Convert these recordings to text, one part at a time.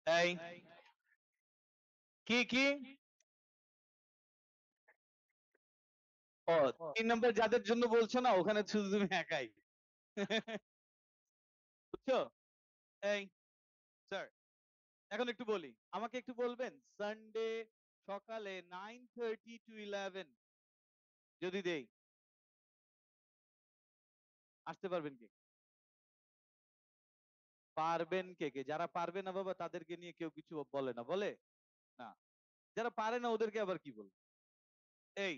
এই কি কি ও 3 নম্বর যাদের জন্য বলছো না ওখানে শুধু তুমি একাই বুঝছো? এই স্যার, এখন একটু বলি, আমাকে একটু বলবেন সানডে সকালে 9:30 to 11 যদি দেই, আসতে পারবেন কে? পারবেন কে কে? যারা পারবে না বাবা তাদেরকে নিয়ে কেউ কিছু বলে না, বলে না। যারা পারে না ওদেরকে আবার কি বলবো? এই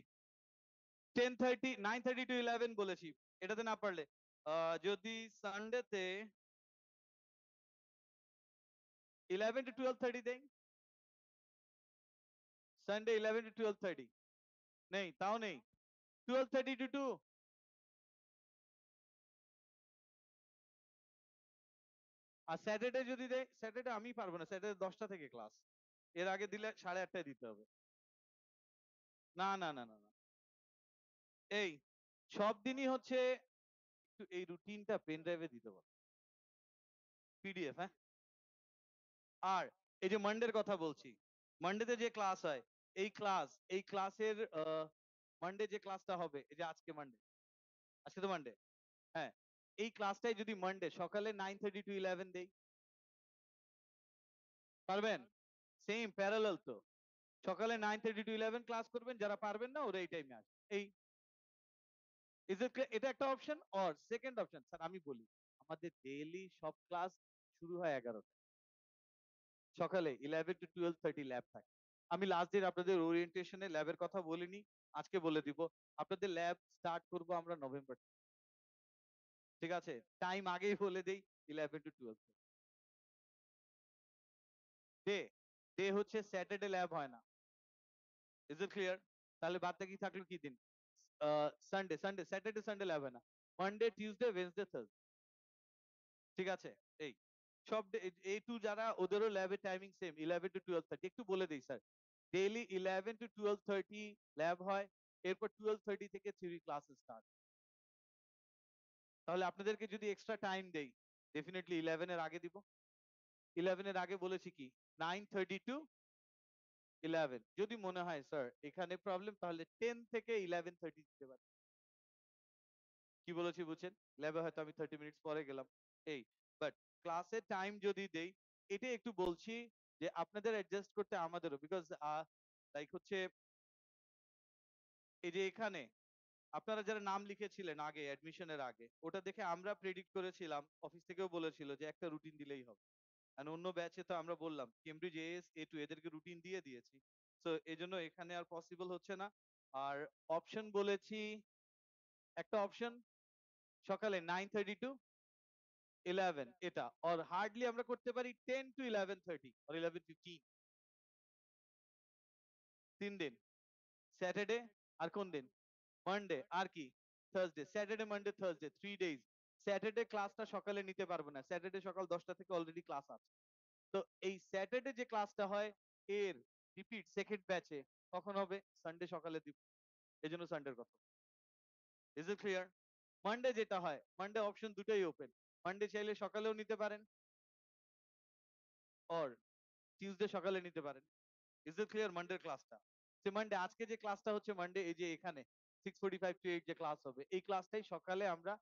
10:30 9:30 to 11 বলেছি, এটাতে না পারলে যদি সানডেতে 11 to 12:30 দেই, সানডে 11 to 12:30 নেই, তাও নেই। 12:30 to 2, আর স্যাটারডে যদি দেয়, স্যাটারডে আমি পারবো না, স্যাটারডে 10টা থেকে ক্লাস, এর আগে দিলে 8:30টায় দিতে হবে। না না না না না, এই সব দিনই হচ্ছে একটু এই রুটিনটা পেন ড্রাইভে দিতে পারো, পিডিএফ, হ্যাঁ। আর এই যে মানডের কথা বলছি, মানডেতে যে ক্লাস হয়, এই ক্লাসের মানডে যে ক্লাসটা হবে, এই যে আজকে মানডে, আজকে তো মানডে, হ্যাঁ, এই ক্লাসটাই যদি মানডে সকালে 9:30 to 11 দেই, পারবেন? সেম প্যারালাল তো, সকালে 9:30 to 11 ক্লাস করবেন, যারা পারবেন না ওরা এই টাইমে আসবে। এই ইজ ইট, এটা একটা option. Or second option, sir আমি বলি, আমাদের ডেইলি সব ক্লাস শুরু হয় 11টা, সকালে 11 to 12:30 ল্যাব থাকে। আমি লাস্ট দিন আপনাদের ওরিয়েন্টেশনে ল্যাবের কথা বলিনি, আজকে বলে দিব, আপনাদের ল্যাব স্টার্ট করব আমরা নভেম্বর, ঠিক আছে? টাইম আগেই বলে দেই, 11 to 12। ডে, ডে হচ্ছে স্যাটারডে ল্যাব হয় না, ইজ ইট ক্লিয়ার? তাহলে বাদ বাকি থাকলো কি দিন? সানডে, স্যাটারডে সানডে ল্যাব হয় না, মানডে টিউসডে ওয়েডনেসডে থার্সডে, ঠিক আছে? এই সব এই টু যারা, ওদেরও ল্যাবের টাইমিং সেম 11 to 12:30। একটু বলে দিই স্যার, ডেইলি 11 to 12:30 ল্যাব হয়, এরপর 12:30 থেকে থিওরি ক্লাস স্টার্ট। তাহলে আপনাদেরকে যদি এক্সট্রা টাইম দেই, ডেফিনেটলি 11 এর আগে দিব। 11 এর আগে বলেছি কি, 9:30 to 11। যদি মনে হয় স্যার এখানে প্রবলেম, তাহলে 10 থেকে 11:30 দিতে পারি। কি বলেছি বুঝছেন? ল্যাবে হয়তো আমি 30 মিনিটস পরে গেলাম, এই, বাট ক্লাসের টাইম যদি দেই, এটা একটু বলছি যে আপনাদের অ্যাডজাস্ট করতে আমাদেরও, বিকজ লাইক হচ্ছে এই যে এখানে আপনারা যারা নাম লিখেছিলেন আগে অ্যাডমিশনের আগে, ওটা দেখে আমরা প্রেডিক্ট করেছিলাম, অফিস থেকেও বলেছিল যে একটা রুটিন দিলেই হবে। আর অন্য ব্যাচে তো আমরা বললাম কেমব্রিজ এএস A2 এদেরকে রুটিন দিয়ে দিয়েছি, তো এই জন্য এখানে আর পসিবল হচ্ছে না। আর অপশন বলেছি, একটা অপশন সকালে 9:30 to 11, এটা আর হার্ডলি আমরা করতে পারি 10 to 11:30 or 11:15, 3 দিন, স্যাটারডে আর কোন দিন, মানডে আর কি, Thursday, Saturday Monday Thursday, 3 days. Saturday ক্লাসটা সকালে নিতে পারবো না, স্যাটারডে সকাল 10টা থেকে অলরেডি ক্লাস আছে। তো এই স্যাটারডে যে ক্লাসটা হয়, এর রিপিট সেকেন্ড ব্যাচে কখন হবে? সানডে সকালে দিব, এই জন্য সানডের কথা। Is it clear? মানডে যেটা হয়, মানডে অপশন দুটোই ওপেন, মানডে চাইলে সকালেও নিতে পারেন, অর টিউসডে সকালে নিতে পারেন। Is it clear? মানডের ক্লাসটা, সে মানডে আজকে যে ক্লাসটা হচ্ছে মানডে, এই যে এখানে 6:45 to 8 যে ক্লাস হবে, এই ক্লাসটাই সকালে আমরা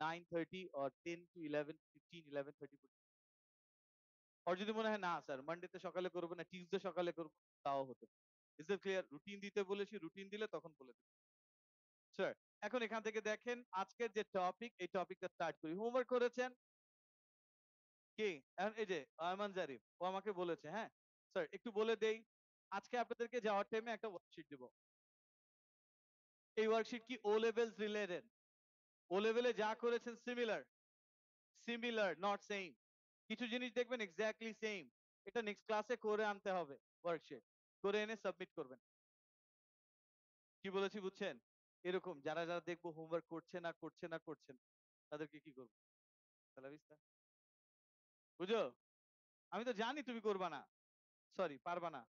9:30 or 10 to 11:15 11:30। আর যদি মনে হয় না স্যার মানডেতে সকালে করবো না, টিউসডে সকালে করবো, তাও হতে পারে। Is it clear? রুটিন দিতে বলেছি, রুটিন দিলে তখন বলে দেবো স্যার। এখন এখান থেকে দেখেন আজকের যে টপিক, এই টপিকটা স্টার্ট করি। হোমওয়ার্ক করেছেন কি? এখন এই যে আয়মান জারিফ, ও আমাকে বলেছে, হ্যাঁ স্যার একটু বলে দেই, আজকে আপনাদেরকে যাওয়ার টাইমে একটা ওয়ার্কশিট দিব। এই ওয়ার্কশিট কি ও লেভেলস রিলেটেড? ও লেভেলে যা করেছেন সিমিলার, সিমিলার নট সেম। কিছু জিনিস দেখবেন এক্স্যাক্টলি সেম, এটা নেক্সট ক্লাসে করে আনতে হবে, ওয়ার্কশিট করে এনে সাবমিট করবেন। কি বলেছি বুঝছেন? এরকম যারা যারা দেখবো হোমওয়ার্ক করছে না তাদেরকে কি করবো? সালাভিস্তা, বুঝো? আমি তো জানি তুমি করবা না, সরি পারবা না।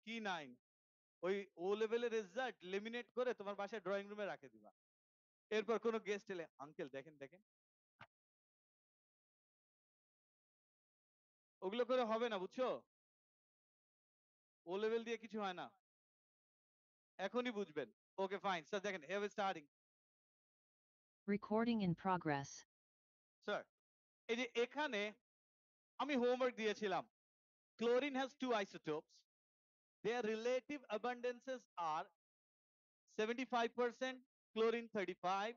কি নাইন? ওই ও লেভেলের রেজাল্ট লেমিনেট করে তোমার বাসায় ড্রয়িং রুমে রাখে দিবা, এরপর কোনো গেস্ট এলে আঙ্কেল দেখেন দেখেন, ওগুলো করে হবে না, বুঝছো? ও লেভেল দিয়ে কিছু হয় না, এখনই বুঝবেন। ওকে ফাইন স্যার, দেখেন here we starting. Recording in progress. Sir এই যে এখানে আমি হোমওয়ার্ক দিয়েছিলাম, chlorine has two isotopes, their relative abundances are 75% chlorine 35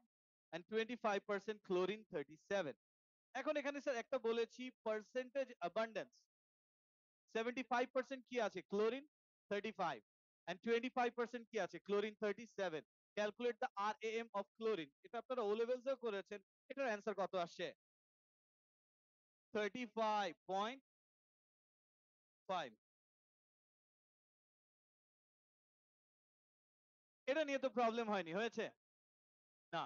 and 25% chlorine 37. এখন এখানে স্যার একটা বলেছি পার্সেন্টেজ অ্যাবান্ডেন্স, 75% কি আছে ক্লোরিন 35 and 25% কি আছে chlorine 37, calculate the RAM of chlorine. এটা আপনারা ও লেভেলসেও করেছেন, এটার অ্যান্সার কত আসছে? 35.5। এটা নিয়ে তো প্রবলেম হয়নি, হয়েছে না?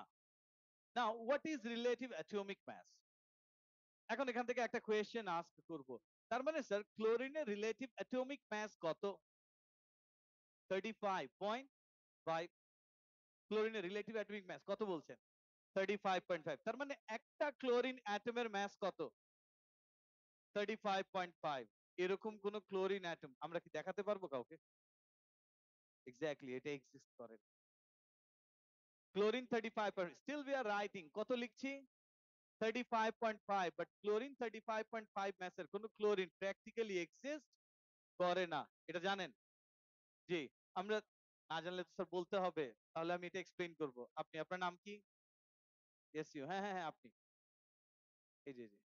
Now what is relative atomic mass? এখন এখান থেকে একটা কোয়েশ্চেন আস্ক করব, তার মানে স্যার ক্লোরিনের রিলেটিভ অ্যাটমিক মাস কত? 35.5। ক্লোরিনের রিলেটিভ অ্যাটমিক মাস কত বলছেন? 35.5। তার মানে একটা ক্লোরিন অ্যাটমের মাস কত? 35.5। এরকম কোন ক্লোরিন অ্যাটম আমরা কি দেখাতে পারবো কাউকে? এক্স্যাক্টলি, এটা এক্সিস্ট করে। Chlorine 35, still we are writing কত লিখছি? 35.5, বাট ক্লোরিন 35.5 মাসের কোন ক্লোরিন প্র্যাকটিক্যালি এক্সিস্ট করে না, এটা জানেন? জি। আমরা না জানলে তো স্যার বলতে হবে, তাহলে আমি এটা এক্সপ্লেইন করব। আপনি, আপনার নাম কি? এসইউ, হ্যাঁ হ্যাঁ হ্যাঁ, আপনি, এই যে জি,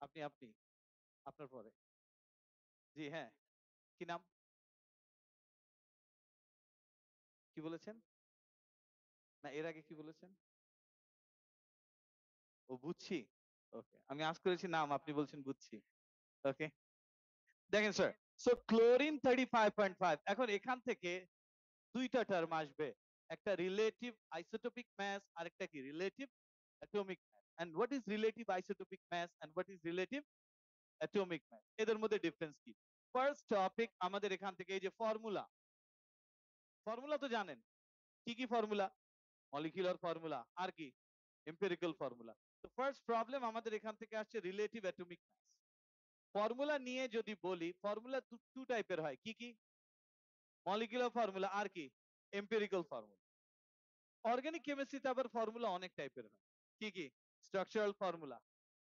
আপনি আপনার পরে। জি হ্যাঁ, কি নাম? কি বলেছেন? না এর আগে কি বলেছেন? ও বুঝছি। ওকে, আমি আজ করেছি নাম, আপনি বলছেন বুঝছি। ওকে, দেখেন স্যার, সো ক্লোরিন 35.5, এখন এখান থেকে দুইটা টার্ম আসবে, একটা রিলেটিভ আইসোটোপিক মাস আর একটা কি relative atomic mass. And what is relative isotopic mass and what is relative atomic mass, এদের মধ্যে ডিফারেন্স কি? ফার্স্ট টপিক আমাদের এখান থেকে এই যে ফর্মুলা, ফর্মুলা তো জানেন, কি কি ফর্মুলা? মলিকিউলার ফর্মুলা আর কি এম্পিরিক্যাল ফর্মুলা। তো ফার্স্ট প্রবলেম আমাদের এখান থেকে আসছে রিলেটিভ অ্যাটমিক মাস। ফর্মুলা নিয়ে যদি বলি, ফর্মুলা টু টাইপের হয়, কি কি? মলিকিউলার ফর্মুলা আর কি এম্পিরিক্যাল ফর্মুলা। অর্গানিক কেমিস্ট্রিতে আবার ফর্মুলা অনেক টাইপের হয়, কি কি? স্ট্রাকচারাল ফর্মুলা,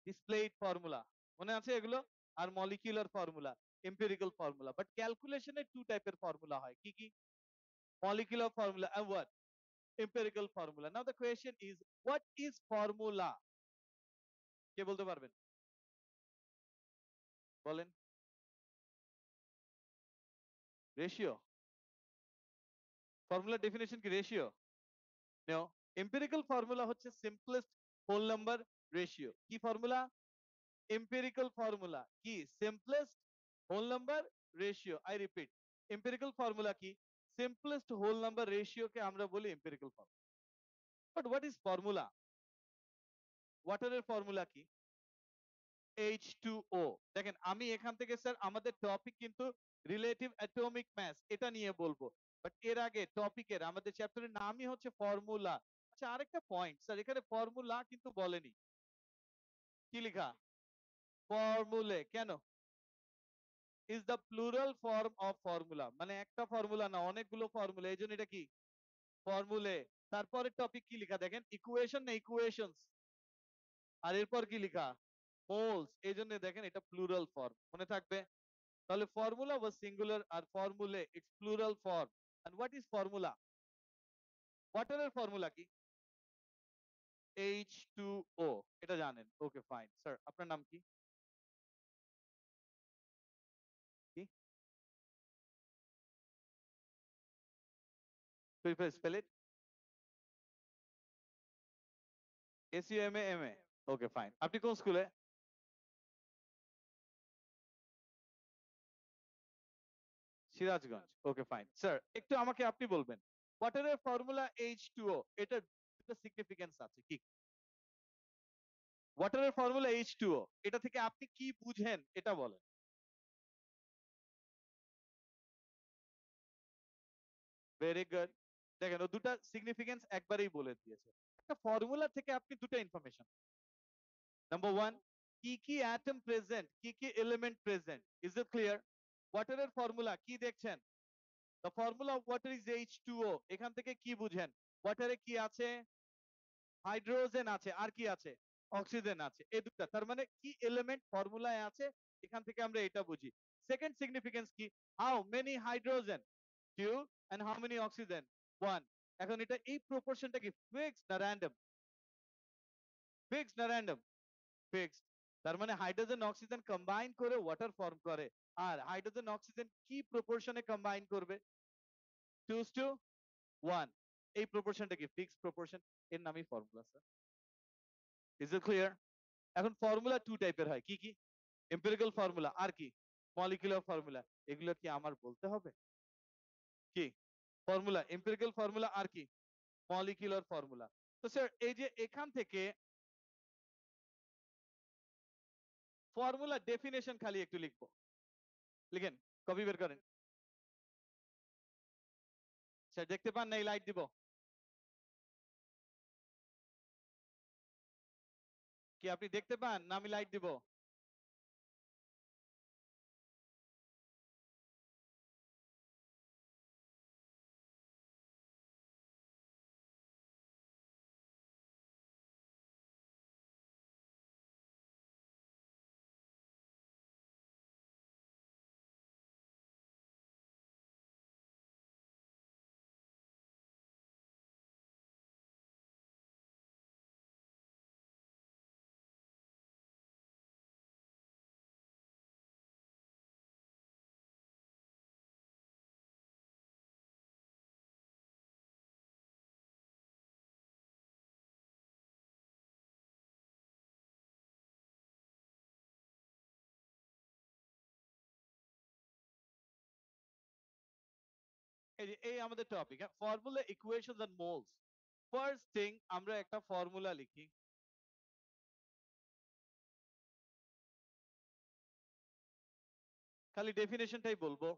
ডিসপ্লেড ফর্মুলা, মনে আছে এগুলো? আর molecular formula, empirical formula. But ক্যালকুলেশনে টু টাইপের ফর্মুলা হয়, কি কি? Molecular formula and what? Empirical formula. Now the question is, what is formula? কে বলতে পারবেন? বলেন। রেশিও? ফর্মুলা ডেফিনেশন কি রেশিও? নো, এম্পিরিক্যাল ফর্মুলা হচ্ছে সিম্পলেস্ট হোল নাম্বার রেশিও। কি ফর্মুলা? এম্পিরিক্যাল ফর্মুলা কি simplest whole number ratio. I repeat, empirical formula কি simplest whole number ratio কে আমরা বলি empirical formula. But what is formula? ওয়াটারের formula কি? H2O। দেখেন আমি এখান থেকে স্যার আমাদের টপিক কিন্তু রিলেটিভ অ্যাটমিক মাস এটা নিয়ে বলবো, বাট এর আগে টপিকের আমাদের চ্যাপ্টারের নামই হচ্ছে ফর্মুলা। আচ্ছা আরেকটা পয়েন্ট স্যার, এখানে ফর্মুলা কিন্তু বলেনি, কি লেখা? ফর্মুলে। কেন? Is the plural form of formula, মানে একটা ফর্মুলা না, অনেকগুলো ফর্মুলা, এই জন্য এটা কি ফর্মুলে। তারপরে টপিক কি লেখা দেখেন, ইকুয়েশন না ইকুয়েশনস, আর এরপর কি লেখা মোলস, এই জন্য দেখেন এটা প্লুরাল ফর্ম, মনে থাকবে। তাহলে ফর্মুলা ওয়াজ সিঙ্গুলার আর formulae it's plural form. And what is formula? ওয়াটারের ফর্মুলা কি? H2O, এটা জানেন। ওকে ফাইন স্যার, আপনার নাম কি? কি স্পেল ইট? SUMAMA। ওকে ফাইন, আপনি কোন স্কুলে? সিরাজগঞ্জ। ওকে ফাইন স্যার, একটু আমাকে আপনি বলবেন ওয়াটারের ফর্মুলা H2O, এটার দুটো সিগনিফিকেন্স আছে, কি? ওয়াটারের ফর্মুলা H2O, এটা থেকে আপনি কি বুঝেন এটা বলেন। Very good. দেখেন ও দুটা সিগনিফিকেন্স একবারেই বলে দিয়েছে। একটা ফর্মুলা থেকে আপনি দুটো ইনফরমেশন, নাম্বার ওয়ান কি অ্যাটম প্রেজেন্ট, কি element present. Is it clear? ওয়াটারের ফর্মুলা কি দেখছেন? The formula of water is H2O। এখান থেকে কি বুঝেন? ওয়াটারে কি আছে? হাইড্রোজেন আছে, আর কি আছে? অক্সিজেন আছে। এই দুটো, তার মানে কি এলিমেন্ট ফর্মুলায় আছে, এখান থেকে আমরা এটা বুঝি। সেকেন্ড সিগনিফিকেন্স কি? How many hydrogen? 2 and how many oxygen? 1। এখন এটা এই প্রপোর্শনটা কি ফিক্সড না র‍্যান্ডম? ফিক্সড না র‍্যান্ডম? ফিক্সড। তার মানে হাইড্রোজেন অক্সিজেন কম্বাইন করে ওয়াটার ফর্ম করে। আর হাইড্রোজেন অক্সিজেন কি প্রপোর্শনে কম্বাইন করবে? 2:1। এই প্রপোর্শনটা কি ফিক্সড প্রপোর্শন, এর নামই formula sir. Is it clear? এখন ফর্মুলা টু টাইপের হয়, কি? এম্পিরিক্যাল ফর্মুলা আর কি মলিকুলার ফর্মুলা। এগুলো কি আমার বলতে হবে? কি ফর্মুলা? এম্পিরিক্যাল ফর্মুলা আর কি মলিকুলার ফর্মুলা। তো স্যার এই যে এখান থেকে ফর্মুলা ডেফিনেশন খালি একটু লিখবো, লিখেন, কপি বের করেন। স্যার দেখতে পান না? এই লাইট দিব কি? আপনি দেখতে পান না আমি লাইট দিব? এই যে এই আমাদের topic, formula, equations and moles. First thing আমরা একটা ফর্মুলা লিখি, খালি ডেফিনেশনটাই বলবো।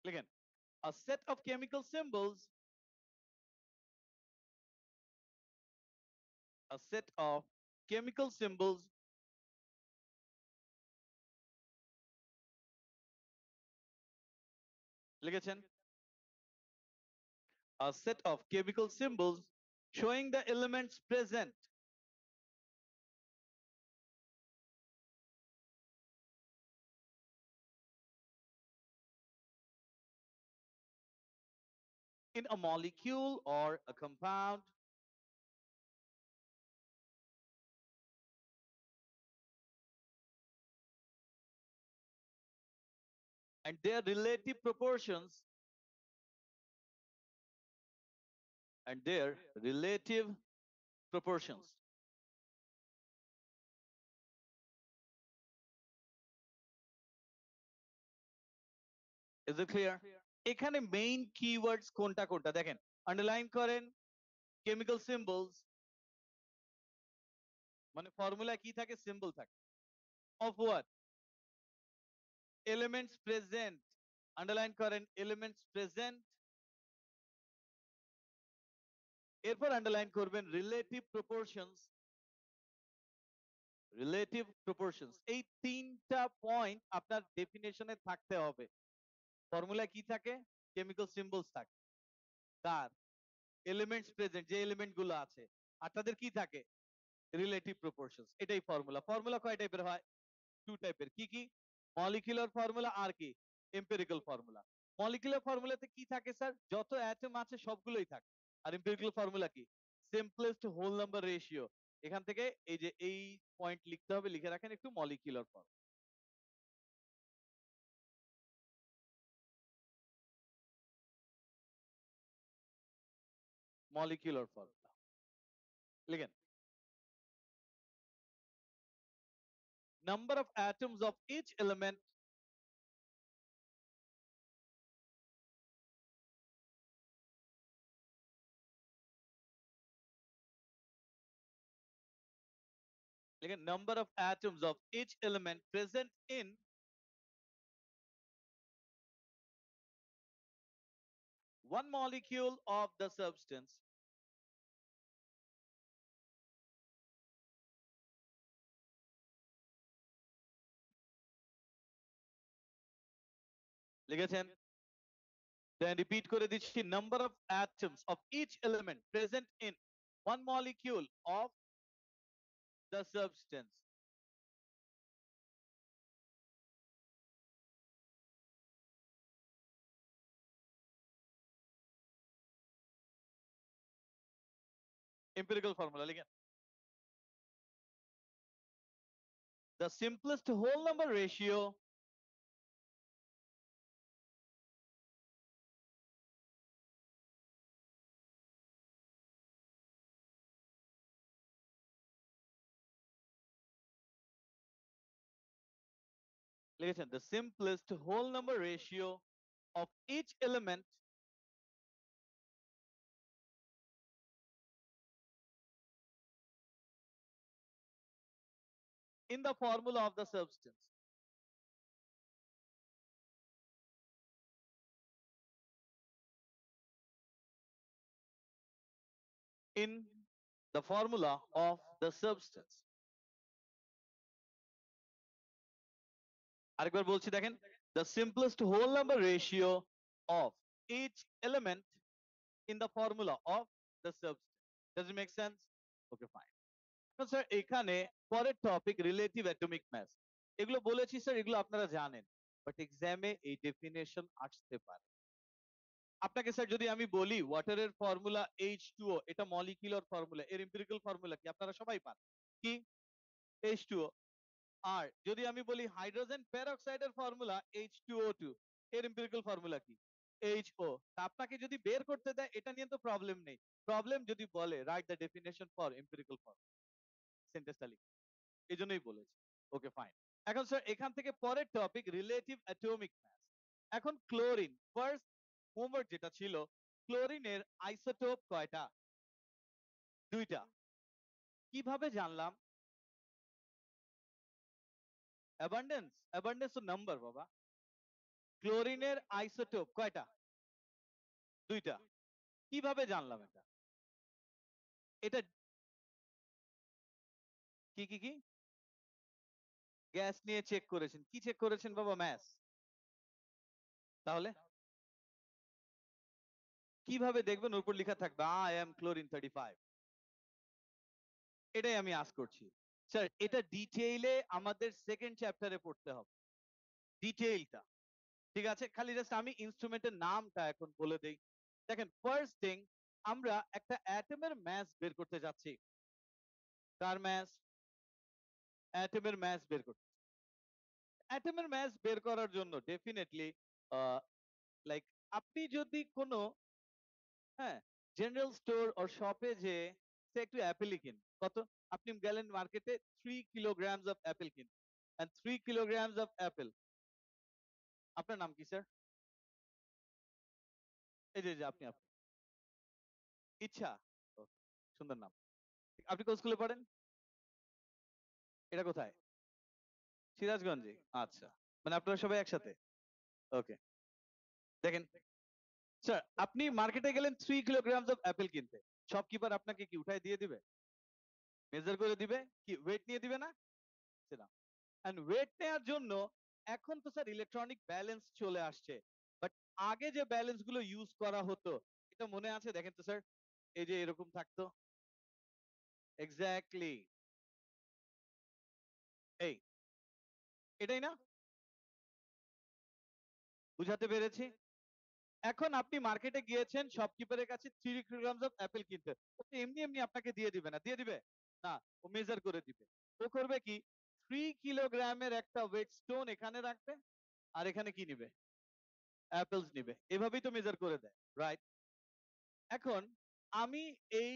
লিখেন, a set of chemical symbols, a set of chemical symbols লিখেছেন, a set of chemical symbols showing the elements present in a molecule or a compound and their relative proportions and their relative proportions. Is it clear? এখানে main keywords কোনটা কোনটা দেখেন, underline করেন। Chemical symbols মানে formula কি থাকে? Symbol থাকে। Of what? Elements present. Underline করেন এলিমেন্টস প্রেজেন্ট। এরপর আন্ডারলাইন করবেন রিলেটিভ প্রপোর্শনস। রিলেটিভ প্রপোর্শনস, এই তিনটা পয়েন্ট আপনার ডেফিনেশনে থাকতে হবে। ফর্মুলা কি থাকে? কেমিক্যাল সিম্বলস থাকে। তার এলিমেন্টস প্রেজেন্ট, যে এলিমেন্ট গুলো আছে, আর তাদের কি থাকে? Relative proportions. এটাই ফর্মুলা। ফর্মুলা কয় টাইপের হয়? টু টাইপের। কি? মলিকুলার ফর্মুলা আর কি এম্পিরিক্যাল ফর্মুলা। মলিকুলার ফর্মুলাতে কি থাকে স্যার? যত অ্যাটম আছে সবগুলোই থাকে। আর এম্পিরিক্যাল ফর্মুলা কি? Simplest whole number ratio. এখান থেকে এই যে এই পয়েন্ট লিখতে হবে, লিখে রাখেন একটু, মলিকুলার ফর্মুলা। মলিকুলার ফর্মুলা লিখেন, number of atoms of each element again, number of atoms of each element present in one molecule of the substance লিখেছেন? Then repeat করে দিচ্ছি, number of atoms of each element present in one molecule of the substance. Empirical formula লিখেন। The simplest whole number ratio লিখেছেন, the simplest whole number ratio of each element in the formula of the substance. In the formula of the substance. আরেকবার বলছি দেখেন, the simplest whole number ratio of each element in the formula of the substance. Does it make sense? Okay, fine. তো sir এখানে পরের topic relative atomic মাস। এগুলো বলেছি sir, এগুলো আপনারা জানেন, বাট এক্সামে এই ডেফিনেশন আসতে পারে। আপনাকে স্যার যদি আমি বলি ওয়াটারের ফর্মুলা H2O, এটা মলিকিউলার ফর্মুলা, এর এম্পিরিক্যাল ফর্মুলা কি আপনারা সবাই পান? কি? H2O। আর যদি আমি বলি হাইড্রোজেন পেরক্সাইডের ফর্মুলা H2O2, এর এম্পিরিক্যাল ফর্মুলা কি? HO। আপনাকে যদি বের করতে দেয় এটা নিয়ে তো প্রবলেম নেই, প্রবলেম যদি বলে write the definition for empirical formula, সেন্টেন্সটা লিখ, এই জন্যই বলেছি। Okay fine. এখন স্যার এখান থেকে পরের টপিক রিলেটিভ অ্যাটমিক মাস। এখন ক্লোরিন, ফার্স্ট হোমওয়ার্ক যেটা ছিল, ক্লোরিনের আইসোটোপ কয়টা? দুইটা। কিভাবে জানলাম? অ্যাবান্ডেন্স, অ্যাবান্ডেন্স তো নাম্বার বাবা। ক্লোরিনের আইসোটোপ কয়টা? দুইটা। কিভাবে জানলাম এটা? এটা কি কি কি? গ্যাস নিয়ে চেক করেছেন। কি চেক করেছেন বাবা? ম্যাস। তাহলে কিভাবে দেখবেন? উপর লেখা থাকবে আই এম ক্লোরিন 35। এটাই আমি আস্ক করছি স্যার। এটা ডিটেইলে আমাদের সেকেন্ড চ্যাপ্টারে পড়তে হবে, ডিটেইলটা। ঠিক আছে, খালি জাস্ট আমি ইনস্ট্রুমেন্টের নামটা এখন বলে দেই। দেখেন, ফার্স্ট থিং আমরা একটা অ্যাটমের ম্যাস বের করতে যাচ্ছি। কার ম্যাস? অ্যাটমের ম্যাস বের করতে। অ্যাটমের ম্যাস বের করার জন্য ডেফিনেটলি লাইক আপনি যদি কোনো, হ্যাঁ, জেনারেল স্টোর ও শপে যে সে একটু অ্যাপেলই কিন, কত? আপনি গেলেন মার্কেটে 3 কিলোগ্রামস অফ অ্যাপেল কিন, এন্ড 3 কিলোগ্রামস অফ অ্যাপেল। আপনার নাম কি স্যার? এই যে আপনি আপনি ইচ্ছা, Okay, সুন্দর নাম। আপনি কোন স্কুলে পড়েন? এটা কোথায়? সিরাজগঞ্জে। আচ্ছা, মানে আপনারা সবাই একসাথে। ওকে, দেখেন স্যার, আপনি মার্কেটে গেলেন 3 কিলোগ্রামস অফ অ্যাপেল কিনতে, শপকিপার আপনাকে কি উঠায় দিয়ে দিবে? মেজার করে দিবে, কি ওয়েট নিয়ে দিবে না? সেটা। এন্ড ওয়েট নেওয়ার জন্য এখন তো স্যার ইলেকট্রনিক ব্যালেন্স চলে আসছে, বাট আগে যে ব্যালেন্স গুলো ইউজ করা হতো এটা মনে আছে? দেখেন তো স্যার, এই যে এরকম থাকতো, এক্স্যাক্টলি এই, এটাই না? বুঝাতে পেরেছি? এখন আপনি মার্কেটে গিয়েছেন, শপকিপারের কাছে 3 কিলোগ্রামস অফ অ্যাপেল কিনতে, ও তো এমনি এমনি আপনাকে দিয়ে দিবে না, দিয়ে দিবে না, ও মেজার করে দিবে। ও করবে কি, 3 কিলোগ্রামের একটা ওয়েট স্টোন এখানে রাখবে, আর এখানে কি নিবে? অ্যাপেলস নিবে। এভাবেই তো মেজার করে দেয়, রাইট? এখন আমি এই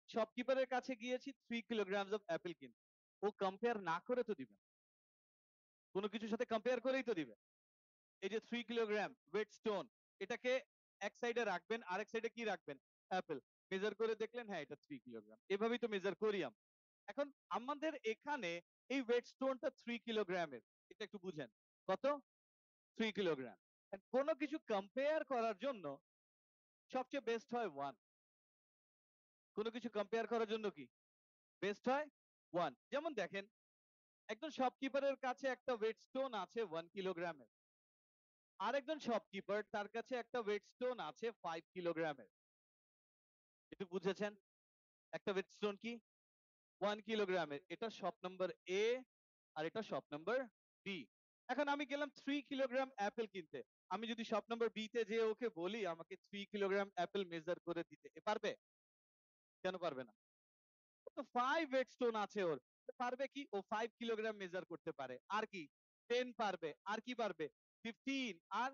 শপকিপারের কাছে গিয়েছি 3 কিলোগ্রামস অফ অ্যাপেল কিনতে, ও কম্পেয়ার না করে তো দিবে না। কোনো কিছুর সাথে কম্পেয়ার করেই তো দিবে। এই যে 3 কিলোগ্রাম ওয়েট স্টোন, এটাকে এক সাইডে রাখবেন, আরেক সাইডে কি রাখবেন? অ্যাপেল। মেজার করে দেখলেন, হ্যাঁ এটা 3 কিলোগ্রাম। এভাবেই তো মেজার করি আমরা। এখন আমাদের এখানে এই ওয়েট স্টোনটা 3 কিলোগ্রামের, এটা একটু বুঝেন, কত? 3 কিলোগ্রাম। কোনো কিছু কম্পেয়ার করার জন্য সবচেয়ে বেস্ট হয় 1। কোনো কিছু কম্পেয়ার করার জন্য কি বেস্ট হয় 1। যেমন দেখেন একজন শপকিপারের কাছে একটা ওয়েট স্টোন আছে 1 কিলোগ্রামের, আরেকজন শপকিপার তার কাছে একটা ওয়েট স্টোন আছে 5 কিলোগ্রামের। একটু বুঝেছেন? একটা ওয়েট স্টোন কি 1 কিলোগ্রামের, এটা শপ নাম্বার এ আর এটা শপ নাম্বার বি। এখন আমি গেলাম 3 কিলোগ্রাম অ্যাপেল কিনতে, আমি যদি শপ নাম্বার বি তে যে ওকে বলি আমাকে 3 কিলোগ্রাম অ্যাপেল মেজার করে দিতে, এ পারবে? কেন পারবে না? ও তো 5 ওয়েট স্টোন আছে ওর, ও পারবে কি? ও 5 কিলোগ্রাম মেজার করতে পারে। আর কি 10 পারবে, আর কি পারবে 15 আর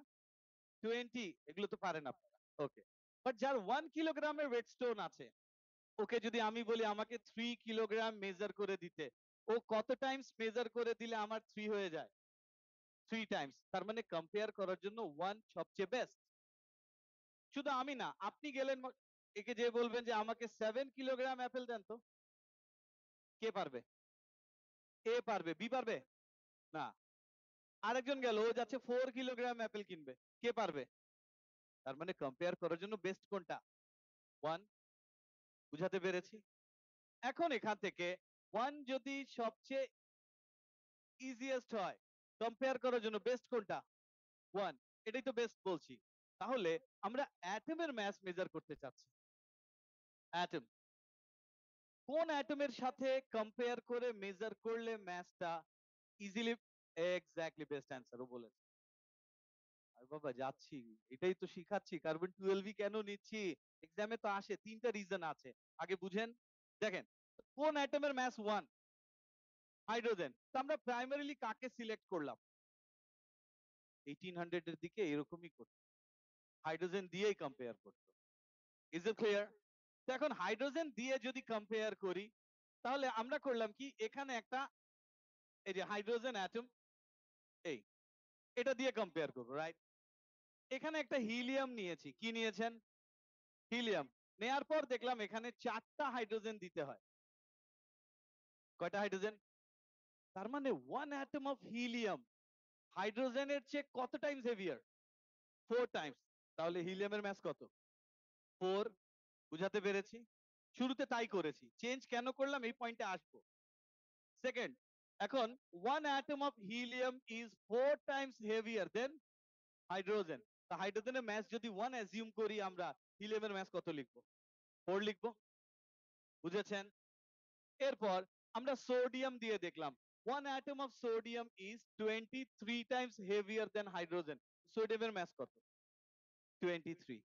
20, এগুলো তো পারে না। ওকে, বাট যার 1 কিলোগ্রামের ওয়েট স্টোন আছে ওকে যদি আমি বলি আমাকে 3 কিলোগ্রাম মেজার করে দিতে, ও কত টাইমস মেজার করে দিলে আমার 3 হয়ে যায়? 3 টাইমস। তার মানে কম্পেয়ার করার জন্য 1 সবচেয়ে বেস্ট। শুধু আমি না, আপনি গেলেন একে যে বলবেন যে আমাকে 7 কিলোগ্রাম অ্যাপেল দেন তো, কে পারবে? এ পারবে, বি পারবে না। আরেকজন গেল, ও যাচ্ছে 4 কিলোগ্রাম অ্যাপেল কিনবে, কে পারবে? তার মানে কম্পেয়ার করার জন্য বেস্ট কোনটা? 1। বুঝাতে পেরেছি? এখন এখান থেকে 1 যদি সবচেয়ে ইজিয়েস্ট হয়, কম্পেয়ার করার জন্য বেস্ট কোনটা? 1। এটাই তো বেস্ট বলছি। তাহলে আমরা অ্যাটমের মাস মেজার করতে চাচ্ছি। অ্যাটম, কোন অ্যাটমের সাথে কম্পেয়ার করে মেজার করলে ম্যাসটা ইজিলি, এক্স্যাক্টলি বেস্ট অ্যান্সার ও বলেছে। আর বাবা যাচ্ছি, এটাই তো শিখাচ্ছি। কার্বন 12 কেন নিচ্ছি, এক্সামে তো আসে, 3টা রিজন আছে, আগে বুঝেন। দেখেন কোন অ্যাটমের মাস 1? হাইড্রোজেন। তো আমরা প্রাইমারিলি কাকে সিলেক্ট করলাম? 1800 এর দিকে এরকমই করতো, হাইড্রোজেন দিয়েই কম্পেয়ার করতো। Is it clear? তো এখন হাইড্রোজেন দিয়ে যদি কম্পেয়ার করি তাহলে আমরা করলাম কি, এখানে একটা এই যে হাইড্রোজেন অ্যাটম, এই এটা দিয়ে কম্পেয়ার করবো, রাইট? এখানে একটা হিলিয়াম নিয়েছি, কি নিয়েছেন? হিলিয়াম। নেয়ার পর দেখলাম এখানে 4টা হাইড্রোজেন দিতে হয়। কয়টা হাইড্রোজেন? তার মানে 1 অ্যাটম অফ হিলিয়াম হাইড্রোজেনের চেয়ে কত টাইমস হেভিয়ার? 4 টাইমস। তাহলে হিলিয়ামের মাস কত? 4। বুঝাতে পেরেছি? শুরুতে তাই করেছি, চেঞ্জ কেন করলাম এই পয়েন্টে আসবো। সেকেন্ড, এখন 1 atom of helium is 4 times heavier than hydrogen. তা হাইড্রোজেনের মাস যদি 1 অ্যাজিউম করি আমরা, হিলিয়ামের মাস কত লিখবো? 4 লিখবো। বুঝেছেন? এরপর আমরা সোডিয়াম দিয়ে দেখলাম, 1 atom of sodium is 23 times heavier than hydrogen. সোডিয়ামের মাস কত? 23।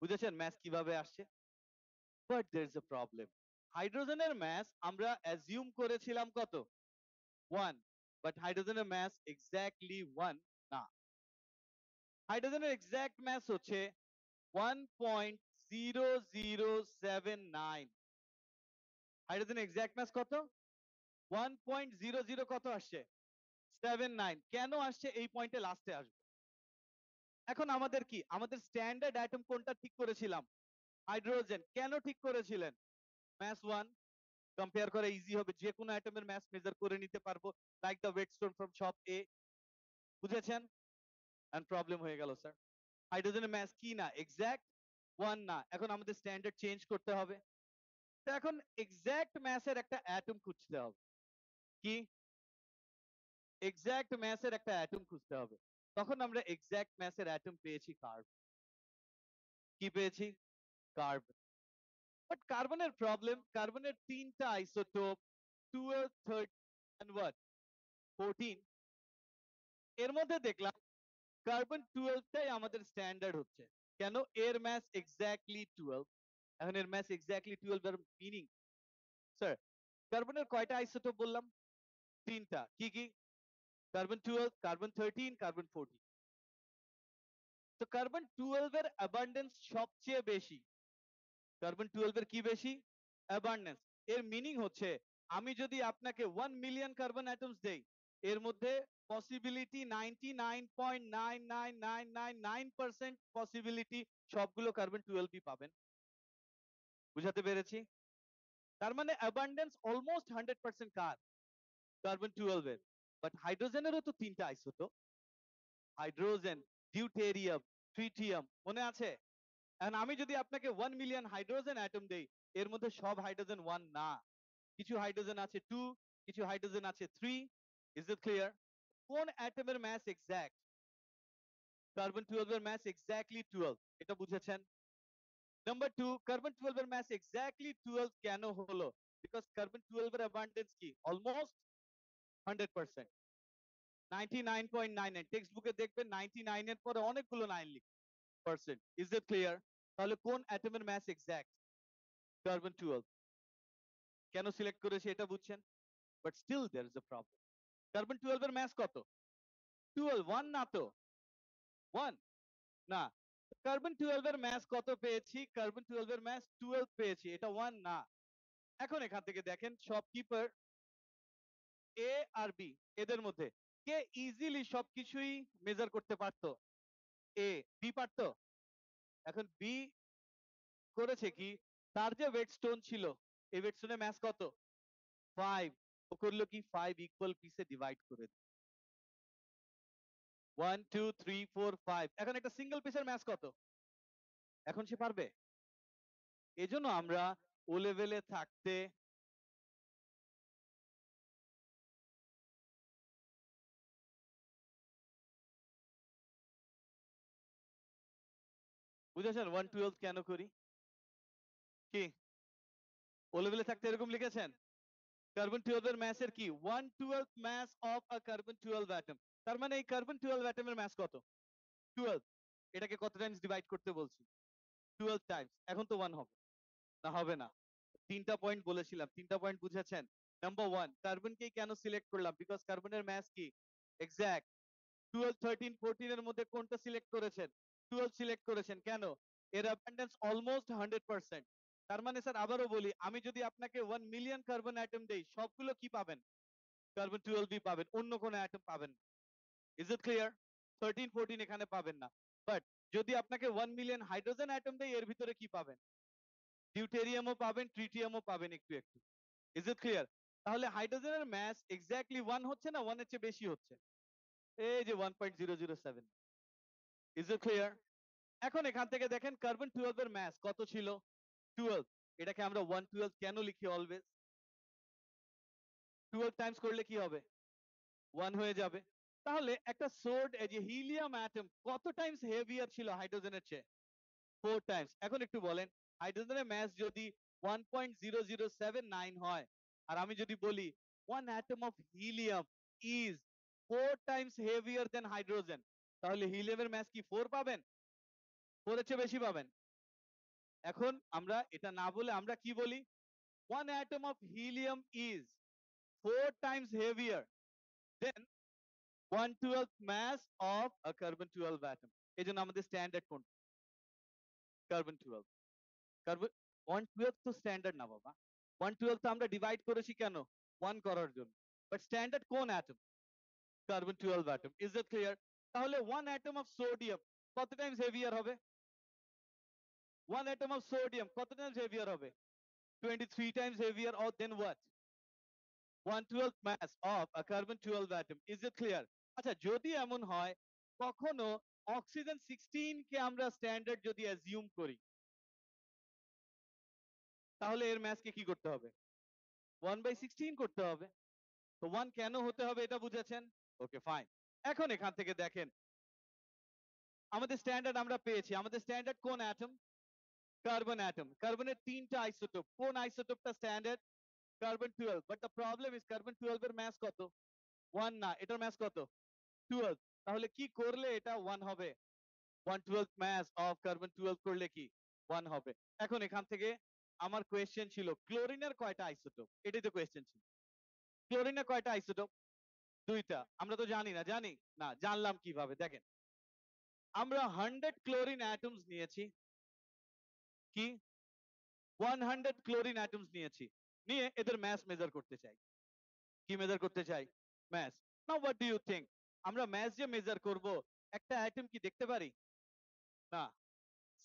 বুঝেছেন মাস কিভাবে আসছে? But there is a problem. হাইড্রোজেনের মাস আমরা অ্যাজিউম করেছিলাম কত? 1, বাট হাইড্রোজেনের মাস এক্স্যাক্টলি 1 না। হাইড্রোজেনের এক্সাক্ট মাস হচ্ছে 1.0079। হাইড্রোজেনের এক্সাক্ট মাস কত? 1.00 কত আসছে? 79। কেন আসছে এই পয়েন্টে লাস্টে আসবো। এখন আমাদের কি, আমাদের স্ট্যান্ডার্ড অ্যাটম কোনটা ঠিক করেছিলাম? হাইড্রোজেন। কেন ঠিক করেছিলেন? মাস 1, কম্পেয়ার করা ইজি হবে, যে কোনো অ্যাটমের মাস মেজার করে নিতে পারবো, like the weight stone from shop এ। বুঝেছেন? এন্ড প্রবলেম হয়ে গেল স্যার, হাইড্রোজেনের মাস কি না, এক্সাক্ট 1 না। এখন আমাদের স্ট্যান্ডার্ড চেঞ্জ করতে হবে। তো এখন এক্সাক্ট ম্যাসের একটা অ্যাটম খুঁজতে হবে। কি? এক্সাক্ট ম্যাসের একটা অ্যাটম খুঁজতে হবে। তখন আমরা এক্সাক্ট ম্যাসের অ্যাটম পেয়েছি কার্বন। কি পেয়েছি? কার্বন। বাট কার্বনের প্রবলেম, কার্বনের 3টা আইসোটোপ, 12, 13 and what 14। এর মধ্যে দেখলাম কার্বন 12 টাই আমাদের স্ট্যান্ডার্ড হচ্ছে। কেন? এর ম্যাস এক্স্যাক্টলি 12। এখন এর ম্যাস এক্স্যাক্টলি 12 এর মিনিং, স্যার কার্বনের কয়টা আইসোটোপ বললাম? 3টা। কি কি? Carbon 12, carbon 13, carbon 14। তো কার্বন 12 এর অ্যাবান্ডেন্স সবচেয়ে বেশি। কার্বন 12 এর কি বেশি? অ্যাবান্ডেন্স। এর মিনিং হচ্ছে আমি যদি আপনাকে 1 মিলিয়ন কার্বন অ্যাটমস দেই, এর মধ্যে পসিবিলিটি 99.99999% পসিবিলিটি সবগুলো কার্বন 12ই পাবেন। বুঝাতে পেরেছি? তার মানে অ্যাবান্ডেন্স অলমোস্ট 100% কার? কার্বন 12 এর। বাট হাইড্রোজেনেরও তো 3টা আইসোটোপ, হাইড্রোজেন, ডিউটেরিয়াম, ট্রিটিয়াম, মনে আছে? And আমি যদি আপনাকে 1 মিলিয়ন হাইড্রোজেন অ্যাটম দেই, এর মধ্যে সব হাইড্রোজেন 1 না, কিছু হাইড্রোজেন আছে 2, কিছু হাইড্রোজেন আছে 3। Is it clear? কোন অ্যাটমের ম্যাস এক্সাক্ট? কার্বন 12 এর ম্যাস এক্স্যাক্টলি 12, এটা বুঝেছেন? নাম্বার 2, কার্বন 12 এর ম্যাস এক্স্যাক্টলি 12 কেন হলো? বিকজ কার্বন 12 এর অ্যাবান্ডেন্স কি অলমোস্ট 100%, 99.99। টেক্সট বুকে দেখবেন 99 এর পরে অনেকগুলো 9 লিখে পার্সেন্ট। Is it clear? তাহলে কোন অ্যাটমের ম্যাস এক্সাক্ট? কার্বন 12। কেন সিলেক্ট করেছি এটা বুঝছেন? But still there is a problem. Carbon 12 এর ম্যাস কত? 12, 1 না তো? 1 না। কার্বন 12 এর ম্যাস কত পেয়েছি? কার্বন 12 এর ম্যাস 12 পেয়েছি, এটা 1 না। এখন এখান থেকে দেখেন শপকিপার এ আর বি, এদের মধ্যে কে ইজিলি সবকিছুই মেজার করতে পারতো? এ। বি পারতো? এখন বি করেছে কি, তার যে ওয়েট স্টোন ছিল, এই ওয়েট স্টোনের ম্যাস কত? 5। ও করলো কি, 5 ইকুয়াল পিসে ডিভাইড করে দিল। 1 2 3 4 5। এখন একটা সিঙ্গেল পিসের ম্যাস কত? এখন সে পারবে? এজন্য আমরা ও লেভেলে থাকতে বুঝেছেন 112 কেন করি? কি ও লেভেলে থাকতে এরকম লিখেছেন? কার্বন 12 এর ম্যাস এর কি 1/12 মাস অফ আ কার্বন 12 অ্যাটম। তার মানে এই কার্বন 12 অ্যাটমের ম্যাস কত? 12। এটাকে কত টাইমস ডিভাইড করতে বলছি? 12 টাইমস। এখন তো 1 হবে না? হবে না। তিনটা পয়েন্ট বলেছিলাম, তিনটা পয়েন্ট বুঝেছেন? নাম্বার 1, কার্বনকে কেন সিলেক্ট করলাম? বিকজ কার্বনের ম্যাস কি এক্সাক্ট 12 13 14 এর মধ্যে কোনটা সিলেক্ট করেছেন? 12 সিলেক্ট করেছেন। কেন? এর অ্যাবান্ডেন্স অলমোস্ট 100%। তার মানে স্যার আবারও বলি, আমি যদি আপনাকে 1 মিলিয়ন কার্বন অ্যাটম দেই, সবগুলো কি পাবেন? কার্বন 12 পাবেন, অন্য কোনো অ্যাটম পাবেন না। Is it clear? 13 14 এখানে পাবেন না। বাট যদি আপনাকে 1 মিলিয়ন হাইড্রোজেন অ্যাটম দেই, এর ভিতরে কি পাবেন? ডিউটেরিয়ামও পাবেন, ট্রিটিয়ামও পাবেন একটু একটু। Is it clear? তাহলে হাইড্রোজেনের ম্যাস এক্স্যাক্টলি 1 হচ্ছে না 1 এর চেয়ে বেশি হচ্ছে? এই যে 1.007। Is it clear? এখন এখান থেকে দেখেন কার্বন 12 এর ম্যাস কত ছিল? 12। এটাকে আমরা 112 কেন লিখি অলওয়েজ? 12 টাইমস করলে কি হবে? 1 হয়ে যাবে। তাহলে একটা সোর্ড এই যে হিলিয়াম অ্যাটম কত টাইমস হেভিয়ার ছিল হাইড্রোজেনের চেয়ে? 4 টাইমস। এখন একটু বলেন, হাইড্রোজেনের ম্যাস যদি 1.0079 হয়, আর আমি যদি বলি one atom of helium is 4 times heavier than hydrogen, তাহলে হিলিয়ামের ম্যাস কি 4 পাবেন? 4 এর চেয়ে বেশি পাবেন? এখন আমরা এটা না বলে আমরা কি বলি? one atom of helium is 4 times heavier than 1/12 mass of a carbon 12 atom। এই জন্য আমাদের স্ট্যান্ডার্ড কোন? কার্বন 12। কার্বন 112 তো স্ট্যান্ডার্ড না বাবা। 112 তো আমরা ডিভাইড করেছি কেন? 1 করার জন্য। বাট স্ট্যান্ডার্ড কোন atom? Carbon 12 atom. Is it clear? তাহলে 1 অ্যাটম অফ সোডিয়াম কত টাইমস হেভিয়ার হবে? 1 অ্যাটম অফ সোডিয়াম কত টাইমস হেভিয়ার হবে? 23 times heavier, or then what? 1/12 mass of a carbon 12 atom। Is it clear? আচ্ছা যদি এমন হয়, কখনো অক্সিজেন 16 কে আমরা স্ট্যান্ডার্ড যদি অ্যাজিউম করি, তাহলে এর ম্যাস কে কি করতে হবে? 1/16 করতে হবে। তো 1 কেন হতে হবে এটা বুঝেছেন? Okay fine. এখন এখান থেকে দেখেন আমাদের স্ট্যান্ডার্ড আমরা পেয়েছি। আমাদের স্ট্যান্ডার্ড কোন অ্যাটম? Carbon atom. কার্বনের তিনটা আইসোটোপ, কোন আইসোটোপটা standard? Carbon 12। But the problem is carbon 12 এর ম্যাস কত? 1 না, এটার ম্যাস কত? 12। তাহলে কি করলে এটা 1 হবে? 1/12 mass of carbon 12 করলে কি 1 হবে? এখন এখান থেকে আমার কোয়েশ্চেন ছিল ক্লোরিনের কয়টা আইসোটোপ? এটাই তো কোয়েশ্চেন ছিল। ক্লোরিনের কয়টা আইসোটোপ? দুইটা। আমরা তো জানি না, জানি না, জানলাম কিভাবে? দেখেন, আমরা 100 ক্লোরিন অ্যাটমস নিয়েছি। কি 100 ক্লোরিন অ্যাটমস নিয়েছি, নিয়ে এদের ম্যাস মেজার করতে চাই। কি মেজার করতে চাই? Mass. Now what do you think? আমরা ম্যাস যে মেজার করব, একটা অ্যাটম কি দেখতে পারি? না।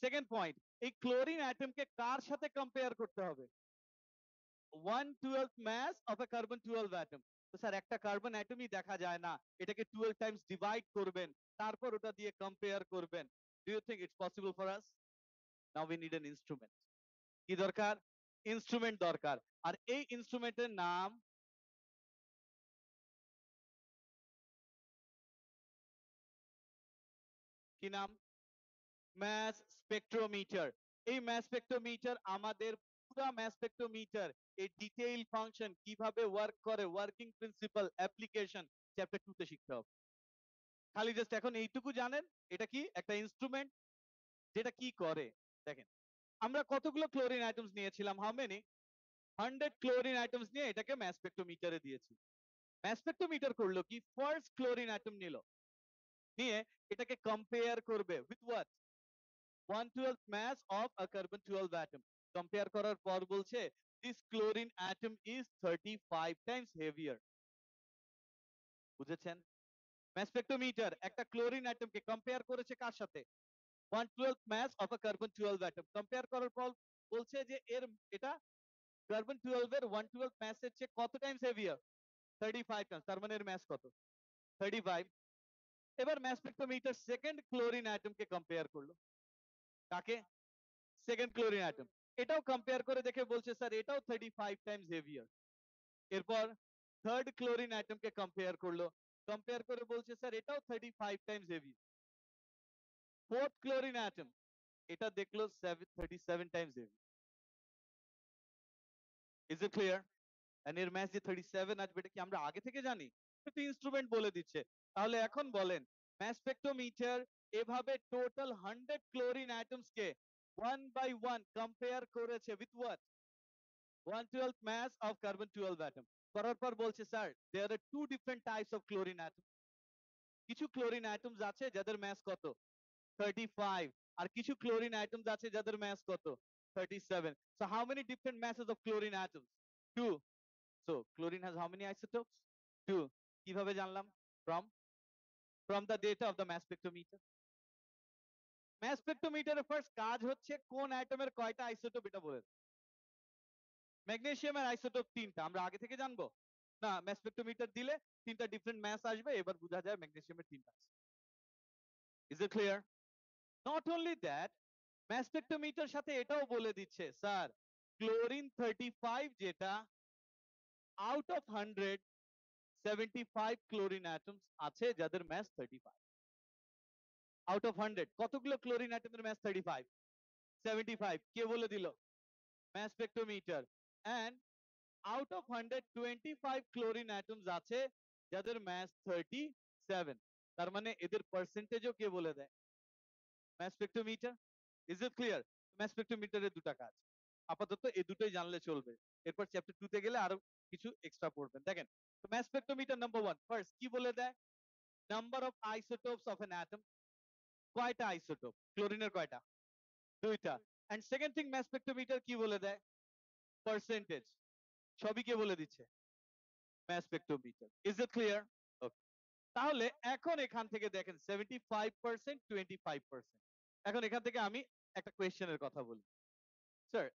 সেকেন্ড পয়েন্ট, এই ক্লোরিন অ্যাটমকে কার সাথে কম্পেয়ার করতে হবে? 1/12 mass of a carbon 12 atom। তো স্যার একটা কার্বন অ্যাটমই দেখা যায় না, এটাকে 12 টাইমস ডিভাইড করবেন, তারপর ওটা দিয়ে কম্পেয়ার করবেন। Do you think it's possible for us? Now we need an instrument. কি দরকার? ইনস্ট্রুমেন্ট দরকার। আর এই ইনস্ট্রুমেন্টের নাম কি নাম? Mass spectrometer. এই ম্যাস স্পেকট্রোমিটার আমাদের পুরো ম্যাস স্পেকট্রোমিটার এই ডিটেইল ফাংশন কিভাবে ওয়ার্ক করে, ওয়ার্কিং প্রিন্সিপাল, অ্যাপ্লিকেশন চ্যাপ্টার 2 তে শিখতে হবে। খালি জাস্ট এখন এইটুকু জানেন এটা কি একটা ইনস্ট্রুমেন্ট যেটা কি করে। দেখেন আমরা কতগুলো ক্লোরিন আইটেমস নিয়েছিলাম, হাউ মেনি? 100 ক্লোরিন আইটেমস নিয়ে এটাকে ম্যাস স্পেকট্রোমিটারে দিয়েছি। ম্যাস স্পেকট্রোমিটার করলো কি, ফার্স্ট ক্লোরিন আইটেম নিল, নিয়ে এটাকে কম্পেয়ার করবে with what? 1/12 mass of a carbon 12 atom. Compare করার পর বলছে this chlorine atom is 35 times heavier. বুঝেছেন? ম্যাস স্পেকট্রোমিটার একটা ক্লোরিন অ্যাটমকে কম্পেয়ার করেছে কার সাথে? 1/12 mass of a carbon 12 atom. Compare করার পর বলছে যে এটা কার্বন 12 এর 1/12 mass এর চেয়ে কত টাইমস হেভিয়ার? 35 টাইমস। তার মানে এর ম্যাস কত? 35। এবার ম্যাস স্পেকট্রোমিটার সেকেন্ড ক্লোরিন অ্যাটমকে কম্পেয়ার করলো। কাকে? Second chlorine atom. এটাও কম্পেয়ার করে দেখে বলছে স্যার এটাও 35 টাইমস হেভিয়ার। এরপর থার্ড ক্লোরিন অ্যাটমকে কম্পেয়ার করলো, কম্পেয়ার করে বলছে স্যার এটাও 35 times heavy. Fourth chlorine atom, এটা দেখলো 37 times heavy. Is it clear? And এর ম্যাস যে 37 আসবে এটা কি আমরা আগে থেকে জানি? কিন্তু ইনস্ট্রুমেন্ট বলে দিচ্ছে। তাহলে এখন বলেন ম্যাস স্পেকট্রোমিটার এভাবে টোটাল 100 ক্লোরিন অ্যাটমস কে ওয়ান বাই ওয়ান কম্পেয়ার করেছে with what? 1/12 mass of carbon 12 atom. করার পর বলছে sir there are two different types of chlorine atom. কিছু ক্লোরিন অ্যাটমস আছে যাদের ম্যাস কত? 35। আর কিছু ক্লোরিন অ্যাটমস আছে যাদের ম্যাস কত? 37. So how many different masses of chlorine atoms? Two. So chlorine has how many isotopes? Two. কিভাবে জানলাম? From the data of the mass spectrometer. Mass স্পেকট্রোমিটারের ফার্স্ট কাজ হচ্ছে কোন অ্যাটমের কয়টা আইসোটোপ এটা বলে। ম্যাগনেসিয়ামের আইসোটোপ 3টা, আমরা আগে থেকে জানবো না? ম্যাস স্পেকট্রোমিটার দিলে 3টা ডিফারেন্ট ম্যাস আসবে, এবার বোঝা যায় ম্যাগনেসিয়ামের 3টা আছে। Is it clear? Not only that, mass spectrometer সাথে এটাও বলে দিচ্ছে স্যার ক্লোরিন 35 যেটা আউট অফ 100 75 ক্লোরিন অ্যাটমস আছে যাদের ম্যাস 35। আউট অফ 100 কতগুলো ক্লোরিন অ্যাটমের ম্যাস 35? 75। কে বলে দিল? Mass spectrometer. And out of 100 25 chlorine atoms আছে যাদের ম্যাস 37। তার মানে এদের পার্সেন্টেজও কে বলে দেয়? Mass spectrometer. Is it clear? Mass স্পেকট্রোমিটারের দুটো কাজ, আপাতত এই দুটোই জানলে চলবে। এরপর চ্যাপ্টার 2 তে গেলে আরো কিছু এক্সট্রা পড়বেন। দেখেন তো ম্যাস স্পেকট্রোমিটার নাম্বার 1 ফার্স্ট কি বলে দেয়? Number of isotopes of an atom. কয়টা আইসোটোপ? ক্লোরিনের কয়টা? দুইটা। And second thing mass spectrometer কি বলে দেয়? পার্সেন্টেজ। সবই কে বলে দিচ্ছে? Mass spectrometer. Is it clear? Okay. তাহলে এখন এখান থেকে দেখেন 75% 25%। এখন এখান থেকে আমি একটা কোয়েশ্চেনের কথা বলি। Sir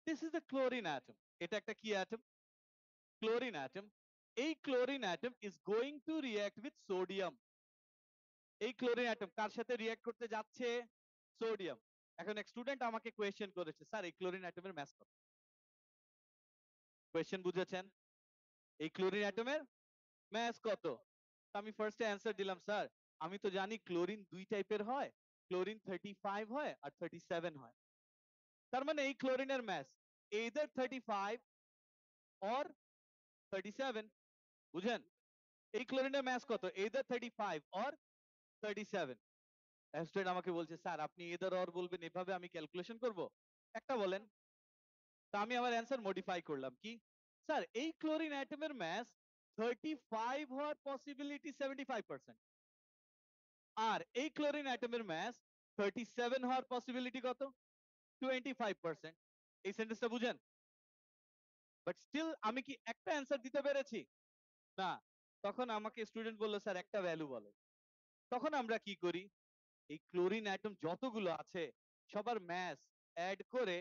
this is the chlorine atom. এটা একটা কি অ্যাটম? Chlorine atom. এই chlorine atom is going to react with sodium. এই ক্লোরিন অ্যাটম কার সাথে রিঅ্যাক্ট করতে যাচ্ছে? সোডিয়াম। এখন এক স্টুডেন্ট আমাকে কোয়েশ্চেন করেছে স্যার এই ক্লোরিন অ্যাটমের ম্যাস কত? কোয়েশ্চেন বুঝেছেন? এই ক্লোরিন অ্যাটমের ম্যাস কত? আমি ফার্স্টে অ্যান্সার দিলাম স্যার আমি তো জানি ক্লোরিন দুই টাইপের হয়, ক্লোরিন 35 হয় আর 37 হয়। তার মানে এই ক্লোরিনের ম্যাস either 35 or 37। বুঝেন? এই ক্লোরিনের ম্যাস কত? either 35 or 37। স্টুডেন্ট আমাকে বলছে স্যার আপনি either or বলবেন এভাবে আমি ক্যালকুলেশন করব? একটা বলেন। তা আমি আমার অ্যান্সার মডিফাই করলাম কি? স্যার এই ক্লোরিন অ্যাটমের ম্যাস 35 হওয়ার পসিবিলিটি 75%। আর এই ক্লোরিন অ্যাটমের ম্যাস 37 হওয়ার পসিবিলিটি কত? 25%। এই সেন্টেন্সটা বুঝেন? বাট স্টিল আমি কি একটা অ্যান্সার দিতে পেরেছি? না। তখন আমাকে স্টুডেন্ট বলল স্যার একটা ভ্যালু বলে। তখন আমরা কি করি? এই ক্লোরিন অ্যাটম যতগুলো আছে সবার ম্যাস অ্যাড করে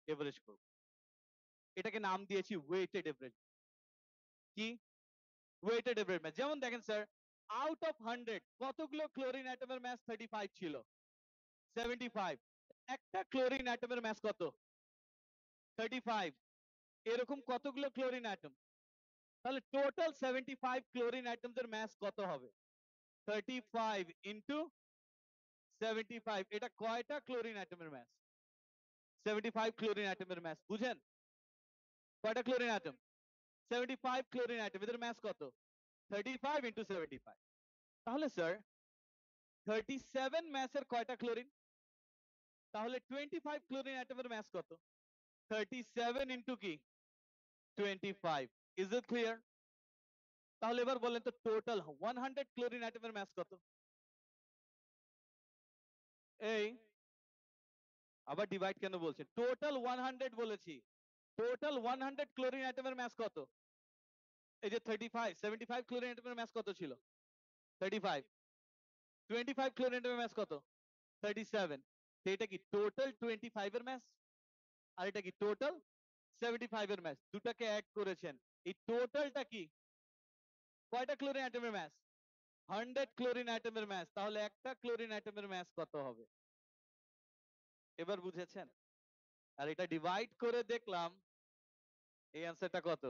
এভারেজ করব। এটাকে নাম দিয়েছি ওয়েটেড এভারেজ। কি? Weighted average mass. যেমন দেখেন স্যার আউট অফ 100 কতগুলো ক্লোরিন অ্যাটমের ম্যাস 35 ছিল? 75। একটা ক্লোরিন অ্যাটমের মাস কত? 35। এরকম কতগুলো ক্লোরিন অ্যাটম? তাহলে টোটাল 75 ক্লোরিন অ্যাটমসের মাস কত হবে? 35 ইনটু 75। এটা কয়টা ক্লোরিন অ্যাটমের মাস? 75 ক্লোরিন অ্যাটমের মাস। বুঝেন? কয়টা ক্লোরিন অ্যাটম? 75 chlorine atom. এদের মাস কত? 35 ইনটু 75। তাহলে স্যার 37 মাসের কয়টা ক্লোরিন? তাহলে 25 ক্লোরিন অ্যাটমের মাস কত? 37 ইনটু কি? 25। Is it clear? তাহলে এবার বলেন তো টোটাল 100 ক্লোরিন অ্যাটমের মাস কত? এই আবার ডিভাইড কেন বলছেন? টোটাল 100 বলেছি। টোটাল 100 ক্লোরিন অ্যাটমের মাস কত? এই যে 35, 75 ক্লোরিন অ্যাটমের মাস কত ছিল? 35। 25 ক্লোরিন অ্যাটমের মাস কত? 37। তো এটা কি টোটাল 25 এর মাস? আর এটা কি টোটাল 75 এর মাস? দুটাকে অ্যাড করেছেন। এই টোটালটা কি? কয়টা ক্লোরিন অ্যাটমের মাস? 100 ক্লোরিন অ্যাটমের মাস। তাহলে একটা ক্লোরিন অ্যাটমের মাস কত হবে? এবার বুঝেছেন? আর এটা ডিভাইড করে দেখলাম এই অ্যান্সারটা কত?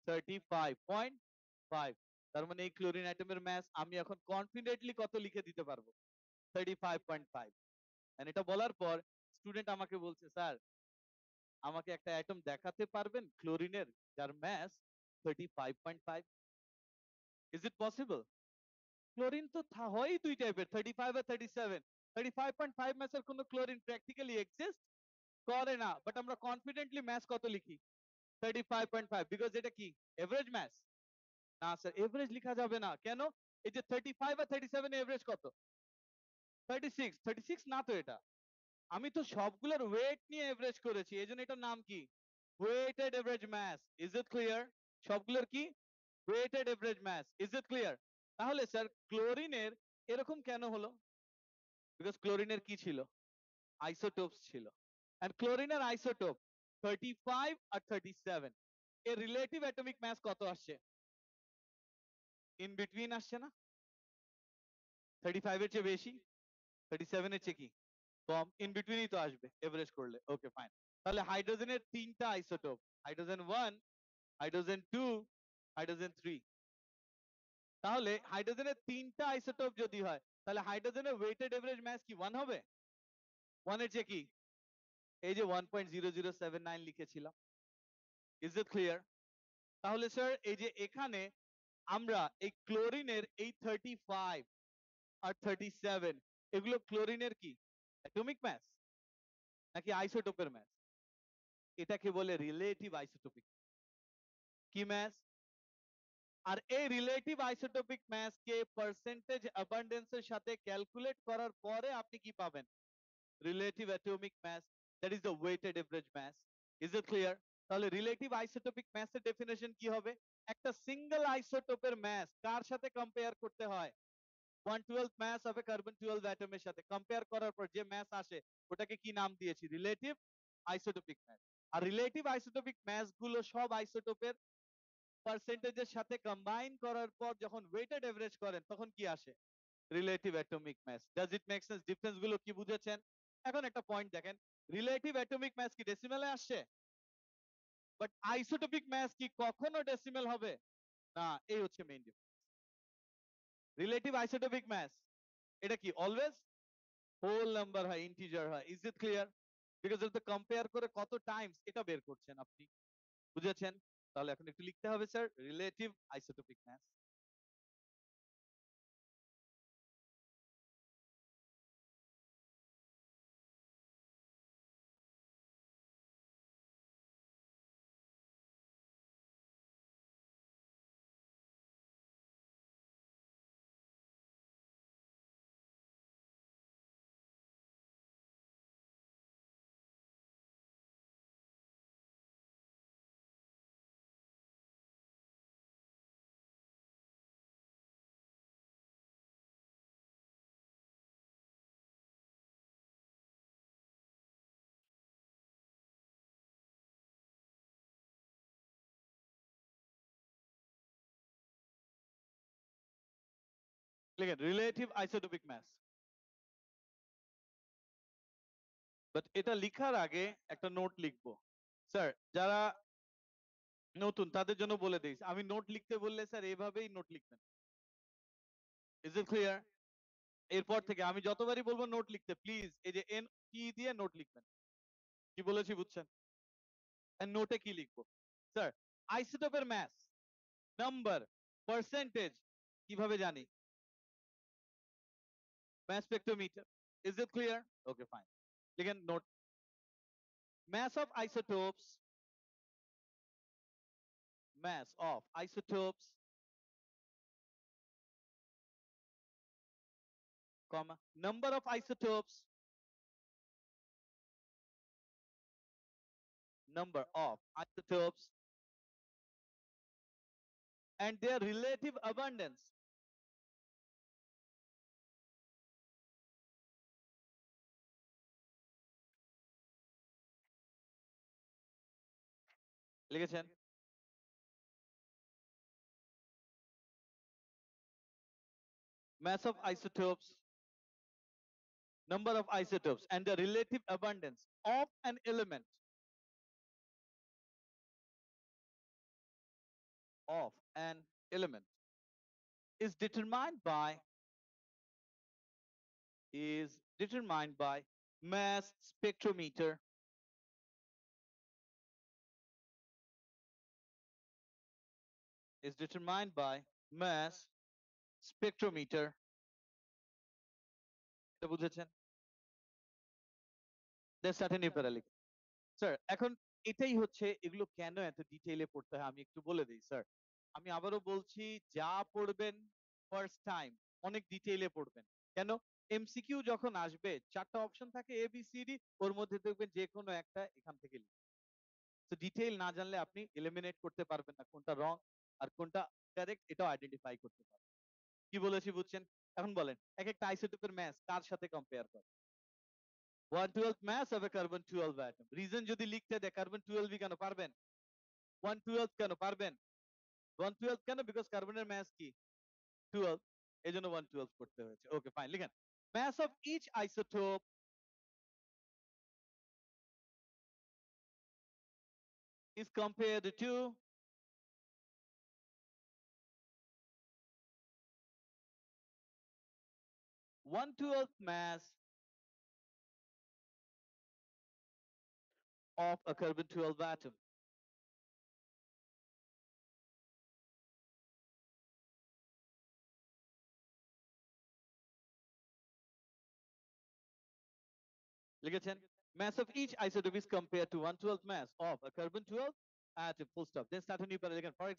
35.5। তার মানে এই ক্লোরিন অ্যাটমের মাস আমি এখন কনফিডেন্টলি কত লিখে দিতে পারবো? 35.5। এন্ড এটা বলার পর স্টুডেন্ট আমাকে বলছে, স্যার আমাকে একটা অ্যাটম দেখাতে পারবেন ক্লোরিনের যার মাস 35.5? Is it possible? ক্লোরিন তো হয় দুই টাইপের, 35 আর 37। 35.5 মাসের কোনো ক্লোরিন প্র্যাকটিক্যালি এক্সিস্ট করে না, বাট আমরা কনফিডেন্টলি মাস কত লিখি? 35.5, বিকজ এটা কি এভারেজ মাস? না স্যার, এভারেজ লেখা যাবে না। কেন? এই যে 35 আর 37 এভারেজ কত? 36। 36 না তো এটা। আমি তো সবগুলোর ওয়েট নিয়ে এভারেজ করেছি, এজন্য এটার নাম কি? Weighted average mass. Is it clear? সবগুলোর কি? Weighted average mass. Is it clear? তাহলে স্যার ক্লোরিনের এরকম কেন হলো? বিকজ ক্লোরিনের কি ছিল? আইসোটোপস ছিল। এন্ড ক্লোরিনের আইসোটোপ 35 আর 37। এর রিলেটিভ অ্যাটমিক মাস কত আসছে? ইন বিটুইন আসছে না? 35 এর চেয়ে বেশি, 37 এর চেয়ে কি কম? ইন বিটুইনই তো আসবে এভারেজ করলে। Okay fine. তাহলে হাইড্রোজেনের তিনটা আইসোটোপ, হাইড্রোজেন 1, হাইড্রোজেন 2, হাইড্রোজেন 3। তাহলে হাইড্রোজেনের তিনটা আইসোটোপ যদি হয়, তাহলে হাইড্রোজেনের ওয়েটেড এভারেজ মাস কি 1 হবে? 1 এর চেয়ে কি? এই যে 1.0079 লিখেছিলাম। Is it clear? তাহলে স্যার এই যে এখানে আমরা এই ক্লোরিনের এই 35 আর 37 এগুলো ক্লোরিনের কি অ্যাটমিক মাস নাকি আইসোটোপের মাস? এটাকে বলে রিলেটিভ আইসোটোপিক। কি মাস? আর এই রিলেটিভ আইসোটোপিক মাস কে পার্সেন্টেজ অ্যাবান্ডেন্সের সাথে ক্যালকুলেট করার পরে আপনি কি পাবেন? Relative atomic mass, that is the weighted average mass. Is it clear? তাহলে রিলেটিভ আইসোটোপিক মাসের ডেফিনেশন কি হবে? একটা সিঙ্গেল আইসোটোপের মাস কার সাথে কম্পেয়ার করতে হয়? 1/12 মাস হবে কার্বন 12 অ্যাটমের সাথে কম্পেয়ার করার পর যে মাস আসে ওটাকে কি নাম দিয়েছি? রিলেটিভ আইসোটোপিক মাস। আর রিলেটিভ আইসোটোপিক মাস গুলো সব আইসোটোপের পার্সেন্টেজের সাথে কম্বাইন করার পর যখন ওয়েটেড এভারেজ করেন তখন কি আসে? Relative atomic mass. Does it make sense? Difference গুলো কি বুঝেছেন? এখন একটা পয়েন্ট দেখেন, রিলেটিভ অ্যাটমিক মাস কি ডেসিমেলে আসছে? বাট আইসোটোপিক মাস কি কখনো ডেসিমেল হবে? না। এই হচ্ছে মেইন ডিফারেন্স। রিলেটিভ আইসোটোপিক মাস এটা কি অলওয়েজ হোল নাম্বার হয়, ইন্টিজার হয়। Is it clear? বিকজ এটা কম্পেয়ার করে কত টাইমস এটা বের করছেন আপনি। বুঝেছেন? তাহলে এখন একটু লিখতে হবে স্যার রিলেটিভ আইসোটোপিক মাস। লিখেন রিলেটিভ আইসোটোপিক মাস। বাট এটা লেখার আগে একটা নোট লিখবো স্যার। যারা নতুন তাদের জন্য বলে দিই, আমি নোট লিখতে বললে স্যার এভাবেই নোট লিখবেন। Is it clear? এরপর থেকে আমি যতবারই বলবো নোট লিখতে, প্লিজ এই যে এন কি দিয়ে নোট লিখবেন। কি বলেছি বুঝছেন? নোটে কি লিখবো স্যার? আইসোটোপের ম্যাস, নাম্বার, পার্সেন্টেজ কিভাবে জানি? Mass spectrometer. Is it clear? Okay fine, লিখেন note. mass of isotopes, mass of isotopes, comma, number of isotopes, number of isotopes, and their relative abundance. লিখেছেন? mass of isotopes, number of isotopes, and the relative abundance of an element, of an element is determined by mass spectrometer, is determined by mass spectrometer. এটা বুঝেছেন? There's certain parallel. Sir এখন এটাই হচ্ছে, এগুলো কেন এত ডিটেইলে পড়তে হয় আমি একটু বলে দিই স্যার। আমি আবারও বলছি, যা পড়বেন ফার্স্ট টাইম অনেক ডিটেইলে পড়বেন। কেন? এমসিকিউ যখন আসবে 4টা অপশন থাকে এ বি সি ডি, ওর মধ্যে দেখবেন যে কোনো একটা এখান থেকে লিখবেন। তো ডিটেইল না জানলে আপনি এলিমিনেট করতে পারবেন না, কোনটা রং আর কোনটা কারেক্ট এটাও আইডেন্টিফাই করতে পারবেন। কি বলেছি বুঝছেন? এখন বলেন এক একটা আইসোটোপের ম্যাস কার সাথে কম্পেয়ার করে? 1/12 mass of a carbon 12 atom. Reason যদি লিখতে দেয় কার্বন 12 কেন পারবেন? 1/12 কেন পারবেন? 1/12 কেন? বিকজ কার্বনের ম্যাস কি? 12, এই জন্য 1/12 করতে হয়েছে। ওকে ফাইন, লিখেন mass of each isotope is compared to 1/12 mass of a carbon 12 atom. লিখেছেন mass of each isotope is compared to 1/12 mass of a carbon 12 atom, full stop. Then start a new paragraph. For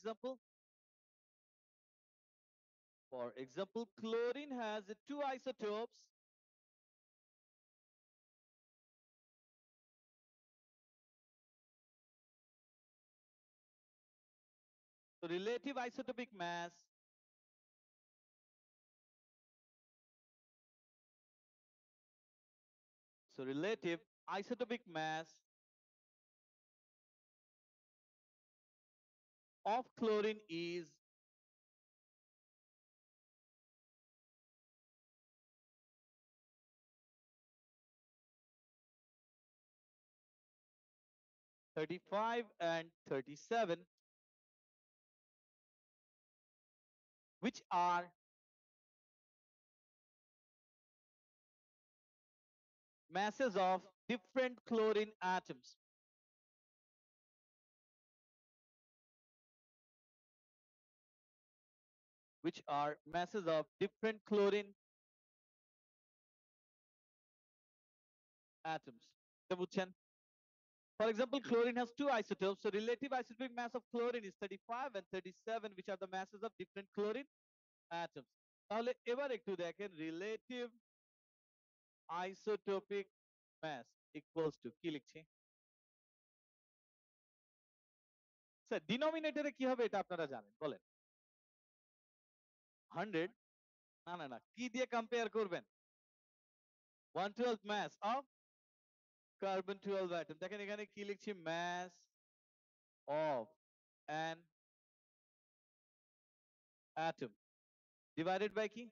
example, chlorine has two isotopes. So relative isotopic mass relative isotopic mass of chlorine is 35 and 37, which are masses of different chlorine atoms. Which are masses of different chlorine atoms. এটা বুঝছেন? For example, chlorine has two isotopes. So relative isotopic mass of chlorine is 35 and 37, which are the masses of different chlorine atoms. তাহলে এবার একটু দেখেন relative isotopic mass equals to কি লিখছি? Sir ডিনোমিনেটরে কি হবে এটা আপনারা জানেন, বলেন। 100? না না না, কি দিয়ে কম্পেয়ার করবেন? 1/12 mass of carbon 12 atom. দেখেন এখানে কি লিখছি? mass of an atom divided by কি?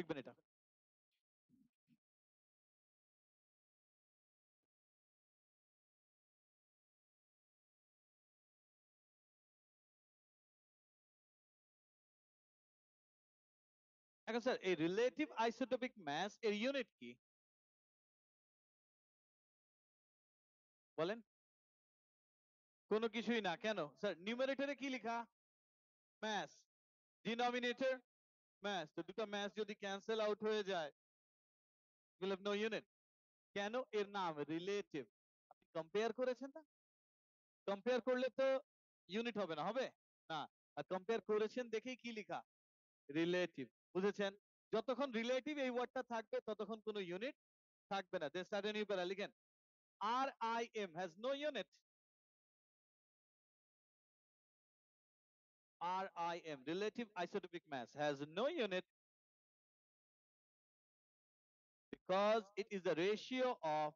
লিখবেন এটা। এখন স্যার এই রিলেটিভ আইসোটোপিক মাস এর ইউনিট কি বলেন? কোনো কিছুই না। কেন স্যার? নিউমারেটরে কি লেখা? মাস। ডিনোমিনেটর মাস। তো দুটো মাস যদি ক্যান্সেল আউট হয়ে যায়, উইল হ্যাভ নো ইউনিট। কেন? এর নাম রিলেটিভ। আপনি কম্পেয়ার করেছেন না? কম্পেয়ার করলে তো ইউনিট হবে না, হবে না। আর কম্পেয়ার করেছেন দেখেই কি লেখা? রিলেটিভ। বুঝেছেন? যতক্ষণ রিলেটিভ এই ওয়ার্ডটা থাকবে ততক্ষণ কোনো ইউনিট থাকবে না। দেন স্টার্ট নিউ প্যারা লিখেন RIM has no unit. RIM relative isotopic mass has no unit because it is the ratio of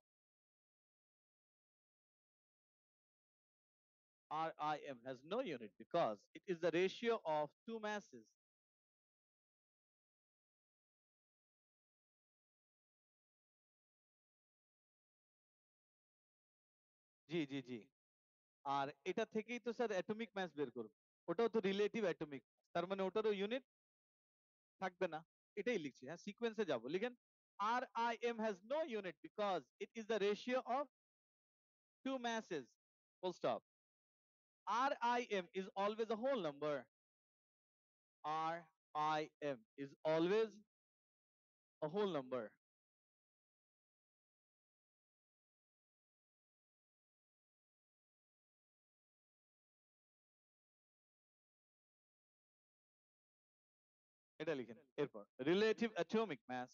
RIM has no unit because it is the ratio of two masses. জি জি জি। আর এটা থেকেই তো sir atomic mass বের করব। ওটাও তো relative atomic মাস, তার মানে ওটারও unit থাকবে না। এটাই লিখছি। হ্যাঁ, সিকোয়েন্সে যাব। লিখেন RIM has no unit because it is the ratio of two masses. Full stop. RIM is always a whole number. RIM is always a whole number. এটা লিখেন। এরপর relative atomic mass.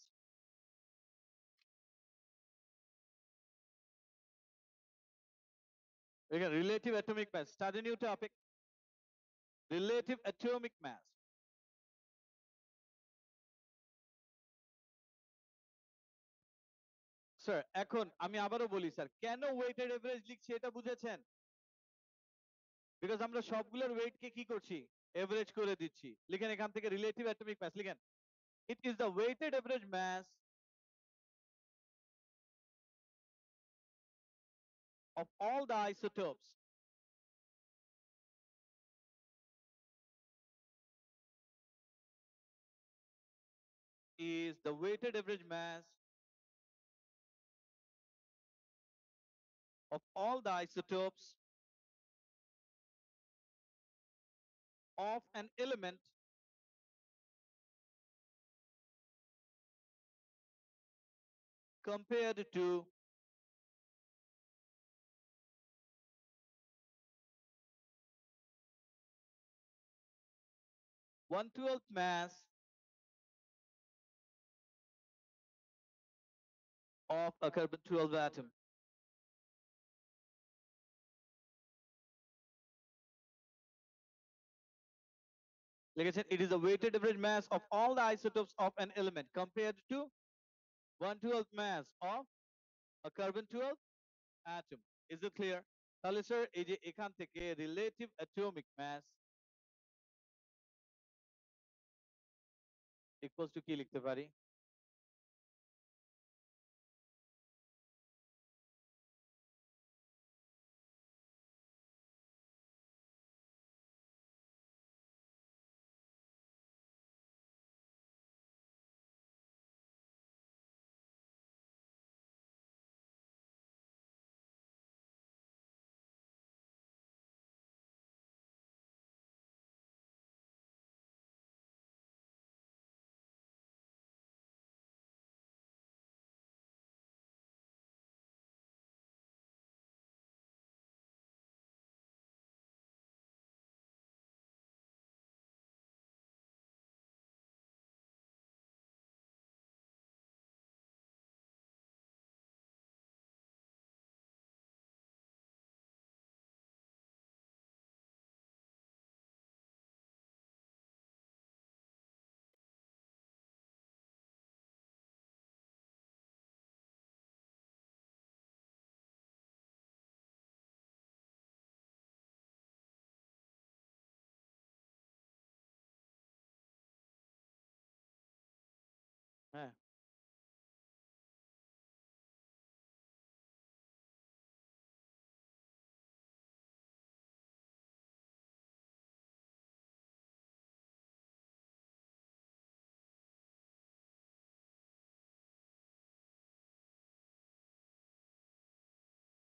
Again, relative atomic mass. Start a new topic. Relative atomic mass. Sir এখন আমি আবারও বলি sir, কেন weighted average লিখছি এটা বুঝেছেন? বিকজ আমরা সবগুলোর ওয়েট কে কি করছি? এভারেজ করে দিচ্ছি। লিখেন এখান থেকে রিলেটিভ অ্যাটমিক মাস লিখেন। It is the weighted average mass of all the isotopes is the weighted average mass of all the isotopes of an element compared to 1/12 mass of a carbon-12 atom. লিখেছেন it is the weighted average mass of all the isotopes of an element compared to 1/12 mass of a carbon-12 atom. Is it clear? তাহলে sir এই যে এখান থেকে relative atomic mass equals to কি লিখতে পারি?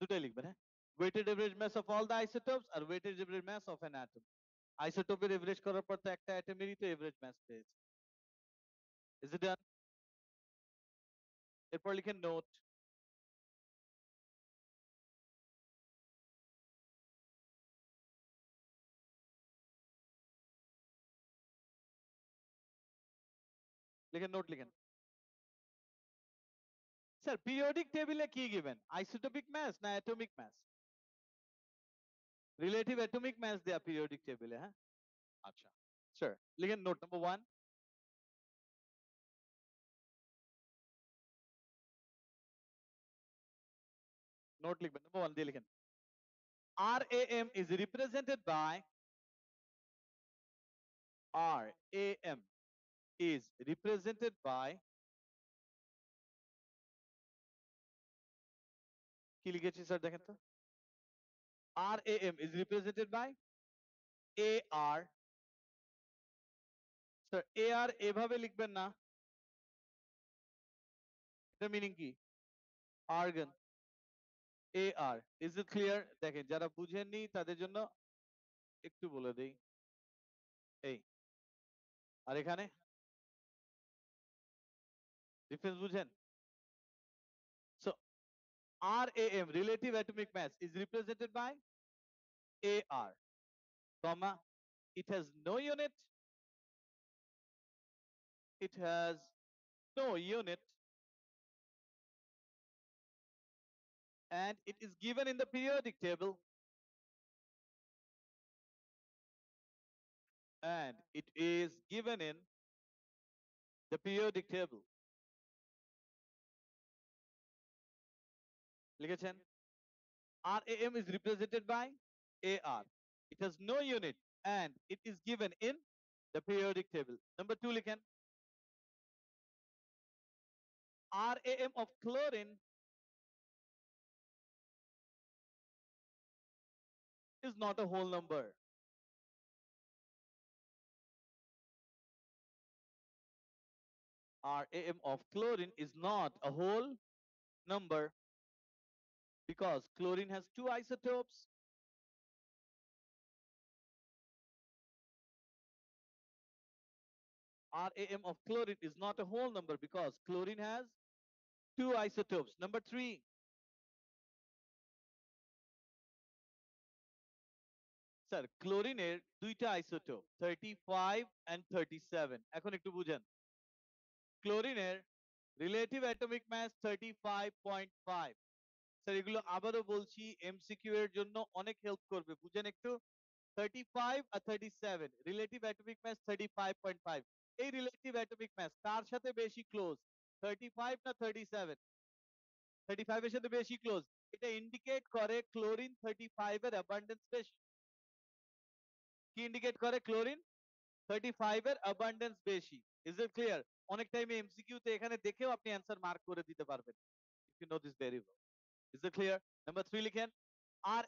দুটাই লিখবেন, হ্যাঁ। Weighted average mass of all the isotopes আর weighted average mass of an atom. আইসোটোপের এভারেজ করার পর তো একটা অ্যাটমেরই তো এভারেজ মাস পেয়েছে। Is it done? এরপর লিখেন নোট। লিখেন নোট লিখেন। স্যার পিরিয়ডিক টেবিলে কি গিভেন, আইসোটোপিক মাস না atomic mass? Relative atomic mass দেয়া পিরিয়ডিক টেবিলে, হ্যাঁ। আচ্ছা স্যার, লিখেন নোট নাম্বার 1। নোট লিখবেন, নাম্বার 1 দিয়ে লিখেন RAM is represented by RAM is represented by কি লিখেছি স্যার দেখেন তো। RAM is represented by AR। Sir AR এভাবে লিখবেন না, এটা মিনিং কি? Argon. AR, is it clear? দেখেন যারা বুঝেননি তাদের জন্য একটু বলে দেই। এই আর এখানে ডিফারেন্স বুঝেন? So RAM, relative atomic mass, is represented by AR, comma, it has no unit, it has no unit, and it is given in the periodic table, and it is given in the periodic table. লিখেছেন RAM is represented by AR, it has no unit, and it is given in the periodic table. Number 2 লিখেন RAM of chlorine is not a whole number. RAM of chlorine is not a whole number because chlorine has two isotopes. RAM of chlorine is not a whole number because chlorine has two isotopes. Number 3, sir ক্লোরিনের দুইটা isotope 35 and 37। এখন একটু বুঝেন, ক্লোরিনের relative atomic মাস 35.5। Sir এগুলো আবারও বলছি, MCQ এর জন্য অনেক হেল্প করবে, বুঝেন একটু। 35 আর 37, রিলেটিভ অ্যাটমিক মাস 35.5। এই রিলেটিভ অ্যাটমিক মাস কার সাথে বেশি ক্লোজ, 35 না 37? 35 এর সাথে বেশি ক্লোজ। এটা ইন্ডিকেট করে ক্লোরিন 35 এর অ্যাবান্ডেন্স বেশি। কি ইন্ডিকেট করে? ক্লোরিন 35 এর অ্যাবান্ডেন্স বেশি। Is it clear? অনেক টাইমে এমসিকিউ তে এখানে দেখেও আপনি অ্যানসার মার্ক করে দিতে পারবেন, if you know this very well. Is it clear? Number 3 লিখেন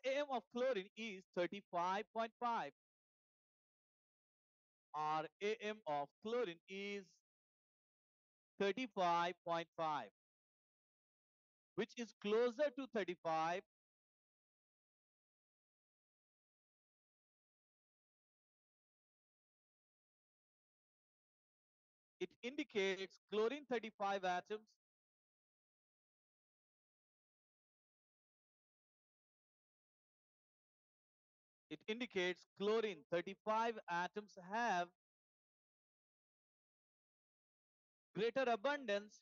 RAM of chlorine is 35.5। RAM of chlorine is 35.5, which is closer to 35. It indicates chlorine 35 atoms it indicates chlorine 35 atoms have greater abundance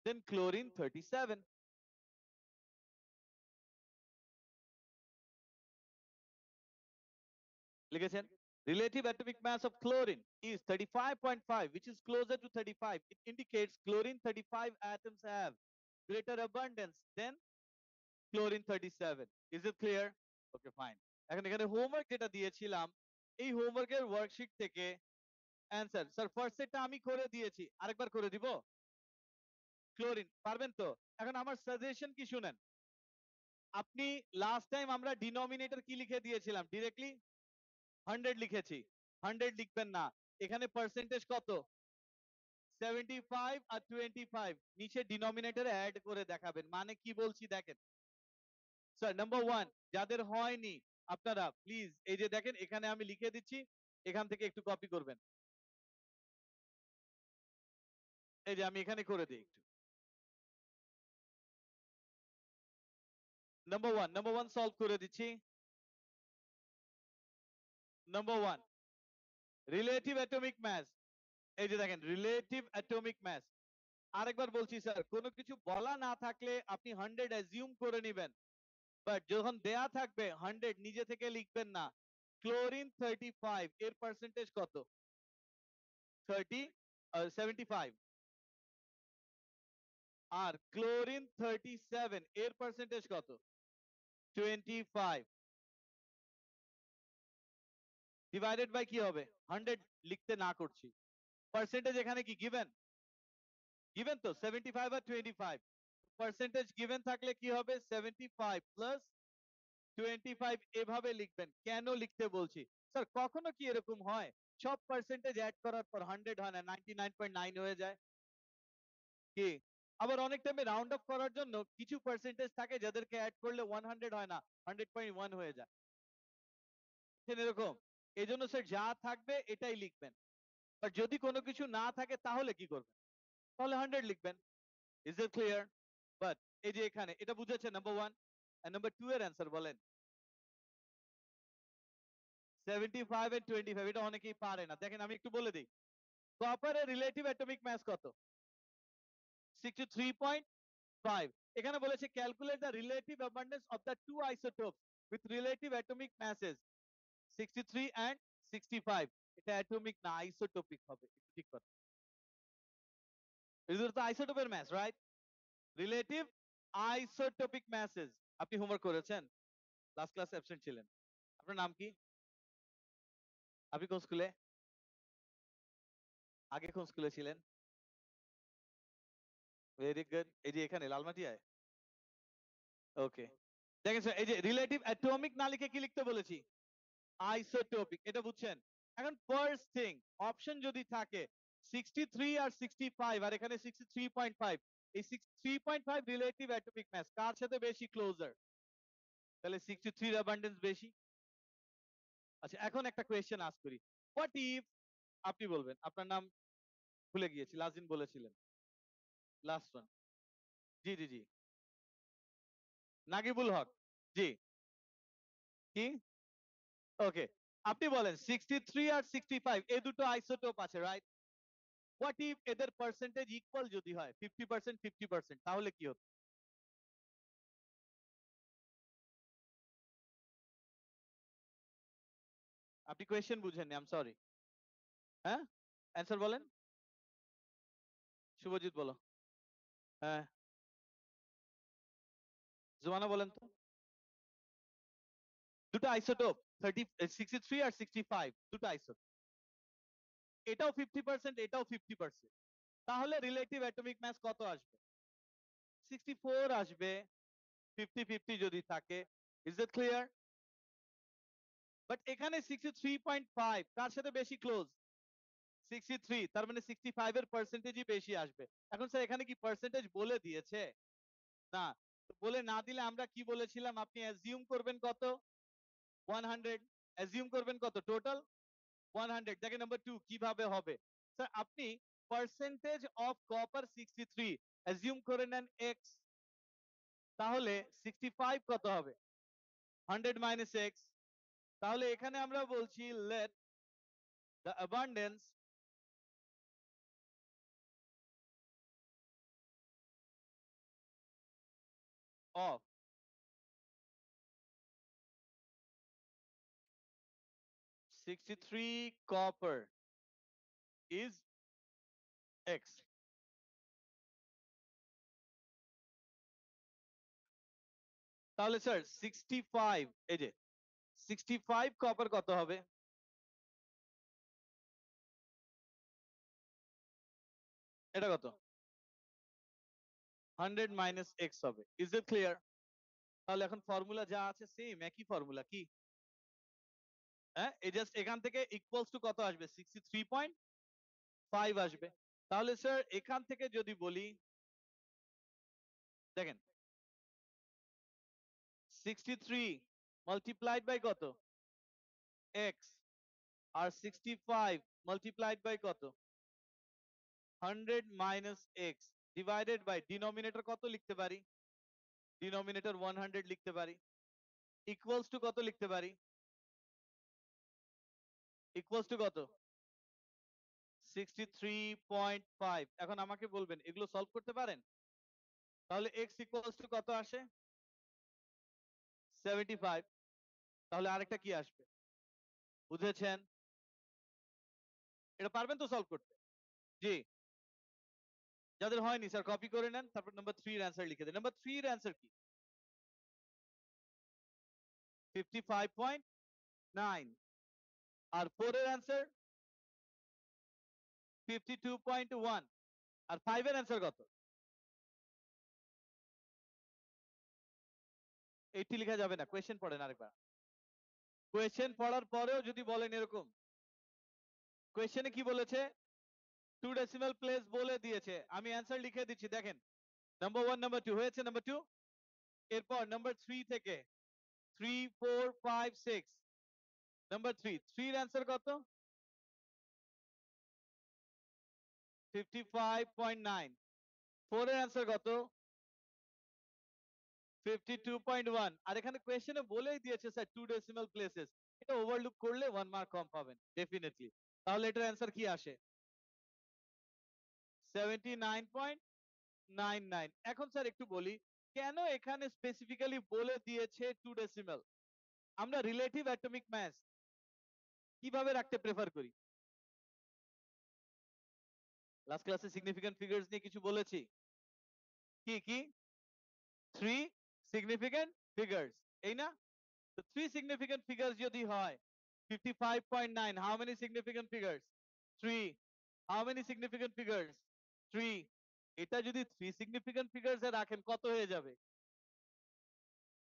than chlorine 37। লিখেছেন relative atomic mass of chlorine is 35.5, which is closer to 35. It indicates chlorine 35 atoms have greater abundance than chlorine 37. Is it clear? Okay, fine. এখন এখানে homework যেটা দিয়েছিলাম, এই হোমওয়ার্কের worksheet থেকে answer, sir first সেটটা আমি করে দিয়েছি, আরেকবার করে দিব। ক্লোরিন পারবেন তো? এখন আমার সাজেশন কি শুনেন, আপনি লাস্ট টাইম আমরা ডিনোমিনেটর কি লিখে দিয়েছিলাম, ডিরেক্টলি 100 লিখেছি। 100 লিখবেন না, এখানে পার্সেন্টেজ কত? 75 আর 25 নিচে ডিনোমিনেটরে অ্যাড করে দেখাবেন, মানে কি বলছি দেখেন স্যার। নাম্বার 1 যাদের হয়নি আপনারা প্লিজ এই যে দেখেন এখানে আমি লিখে দিচ্ছি, এখান থেকে একটু কপি করবেন। এই যে আমি এখানে করে দিই একটু। নাম্বার 1 সলভ করে দিচ্ছি। Number 1 relative atomic mass. এই যে দেখেন রিলেটিভ অ্যাটমিক মাস। আরেকবার বলছি স্যার, কোনো কিছু বলা না থাকলে আপনি 100 অ্যাজিউম করে নেবেন, বাট যখন দেয়া থাকবে 100 নিজে থেকে লিখবেন না। ক্লোরিন 35 এর পার্সেন্টেজ কত? 30 75। আর ক্লোরিন 37 এর পার্সেন্টেজ কত? 25 ডিভাইডেড বাই কি হবে? 100 লিখতে না করছি, পার্সেন্টেজ এখানে কি গিভেন? গিভেন তো 75 আর 25 পার্সেন্টেজ গিভেন থাকলে কি হবে? 75 প্লাস 25 এভাবে লিখবেন। কেন লিখতে বলছি স্যার, কখনো কি এরকম হয় সব পার্সেন্টেজ অ্যাড করার পর 100 হয় না, 99.9 হয়ে যায় কি? আবার অনেক টাইমে রাউন্ড অফ করার জন্য কিছু পার্সেন্টেজ থাকে যাদেরকে অ্যাড করলে 100 হয় না, 100.1 হয়ে যায় এরকম। এই জন্য স্যার যা থাকবে এটাই লিখবেন, আর যদি কোনো কিছু না থাকে তাহলে কি করবেন? তাহলে 100 লিখবেন। Is it clear? বাট এই যে এখানে এটা বুঝেছেন নাম্বার 1 আর নাম্বার 2 এর অ্যান্সার বলেন। 75 এন্ড 25 এটা অনেকেই পারে না, দেখেন আমি একটু বলে দিই। কপারের রিলেটিভ অ্যাটমিক মাস কত? 63.5। এখানে বলেছে calculate the relative abundance of the two isotopes with relative atomic masses 63 and 65। এটা অ্যাটমিক না, আইসোটোপিক হবে, একটু ঠিক করো। এগুলো তো আইসোটোপের মাস, রাইট? Relative isotopic মাসেস। আপনি হোমওয়ার্ক করেছেন? লাস্ট ক্লাস অ্যাবসেন্ট ছিলেন। আপনার নাম কি? আপনি কোন স্কুলে? আগে কোন স্কুলে ছিলেন? Very good. এই যে এখানে লালমাটিয়ায়। ওকে, দেখেন স্যার এই যে রিলেটিভ অ্যাটমিক না লিখে কি লিখতে বলেছি? আইসোটোপিক। এটা বুঝছেন? এখন ফার্স্ট থিং, অপশন যদি থাকে 63 আর 65 আর এখানে 63.5, এই 63.5 রিলেটিভ অ্যাটমিক মাস কার সাথে বেশি ক্লোজার? তাহলে 63 এর অ্যাবান্ডেন্স বেশি। আচ্ছা এখন একটা কোয়েশ্চেন আস্ক করি। হোয়াট ইফ, আপনি বলবেন, আপনার নাম ভুলে গিয়েছি, লাস্ট দিন বলেছিলেন। Last one. জি জি জি, নাগিবুল হক। জি, কি? ওকে, আপনি বলেন 63 আর 65 এই দুটো আইসোটোপ আছে, রাইট? হোয়াট ইফ এদের পার্সেন্টেজ ইকুয়াল যদি হয় 50% 50%, তাহলে কি হতো? আপনি কোয়েশ্চেন বুঝেননি, আই এম সরি। হ্যাঁ, অ্যান্সার বলেন। শুভজিৎ বলো। হ্যাঁ, জুমানা বলেন তো। দুটো আইসোটোপ 63 আর 65 দুটো আইসোটোপ, এটাও 50% এটাও 50%, তাহলে রিলেটিভ অ্যাটমিক মাস কত আসবে? 64 আসবে 50-50 যদি থাকে। Is it clear? বাট এখানে 63.5 কার সাথে বেশি ক্লোজ? 63, তার মানে 65 এর পার্সেন্টেজই বেশি আসবে। এখন স্যার এখানে কি পার্সেন্টেজ বলে দিয়েছে? না। তো বলে না দিলে আমরা কি বলেছিলাম, আপনি অ্যাজিউম করবেন কত? 100। অ্যাজিউম করবেন কত টোটাল? 100। দেখেন নাম্বার 2 কিভাবে হবে। স্যার আপনি পার্সেন্টেজ অফ কপার 63 অ্যাজিউম করে নেন x, তাহলে 65 কত হবে? 100 মাইনাস x। তাহলে এখানে আমরা বলছি let the abundance of 63 copper is x। তাহলে স্যার 65, এই যে 65 কপার কত হবে? এটা কত? 100 মাইনাস x হবে। Is it clear? তাহলে এখন ফর্মুলা যা আছে সেম, একই ফর্মুলা কি? হ্যাঁ, এই জাস্ট এখান থেকে ইকুয়ালস টু কত আসবে? 63.5 আসবে। তাহলে স্যার এখান থেকে যদি বলি, দেখেন 63 মাল্টিপ্লাইড বাই কত, এক্স, আর 65 মাল্টিপ্লাইড বাই কত, 100 minus x, divided by denominator কত লিখতে পারি, ডিনোমিনেটর 100 লিখতে পারি, ইকুয়ালস টু কত লিখতে পারি, ইকুয়ালস টু কত, 63.5। এখন আমাকে বলবেন এগুলো সলভ করতে পারেন? তাহলে x ইকুয়ালস টু কত আসে, 75। তাহলে আরেকটা কি আসবে, বুঝেছেন? এটা পারবেন তো সলভ করতে? জি। যাদের হয়নি স্যার কপি করে নেন, তারপর নাম্বার 3 এর অ্যান্সার লিখে দেন। নাম্বার 3 এর অ্যান্সার কি, 55.9। আর 4 এর অ্যান্সার 52.1। আর 5 এর অ্যান্সার কত, 80 লেখা যাবে না, কোয়েশ্চেন পড়েন আরেকবার। কোয়েশ্চেন পড়ার পরেও যদি বলেন এরকম, কোয়েশ্চেনে কি বলেছে, 2 ডেসিমাল প্লেস বলে দিয়েছে, আমি অ্যান্সার লিখে দিচ্ছি দেখেন। নাম্বার 1 নাম্বার 2 হয়েছে, নাম্বার 2। এরপর নাম্বার 3 থেকে 3 4 5 6, নাম্বার 3, 3 এর অ্যান্সার কত, 55.9। 4 এর অ্যান্সার কত, 52.1। আর এখানে কোয়েশ্চেনে বলেই দিয়েছে স্যার 2 ডেসিমাল প্লেসেস, এটা ওভারলুক করলে 1 মার্ক কম পাবেন ডেফিনেটলি। তাহলে এটার অ্যান্সার কি আসে, 79.99। এখন স্যার একটু বলি, কেন এখানে স্পেসিফিক্যালি বলে দিয়েছে 2 ডেসিমাল? আমরা রিলেটিভ অ্যাটমিক মাস কিভাবে রাখতে প্রেফার করি? লাস্ট ক্লাসে সিগনিফিক্যান্ট ফিগারস নিয়ে কিছু বলেছি, কি কি, 3 সিগনিফিক্যান্ট ফিগারস, এই না? তো 3 সিগনিফিক্যান্ট ফিগারস যদি হয় 55.9, how many significant figures, 3। How many significant figures, 3। এটা যদি 3 সিগনিফিক্যান্ট ফিগারস এ রাখেন কত হয়ে যাবে,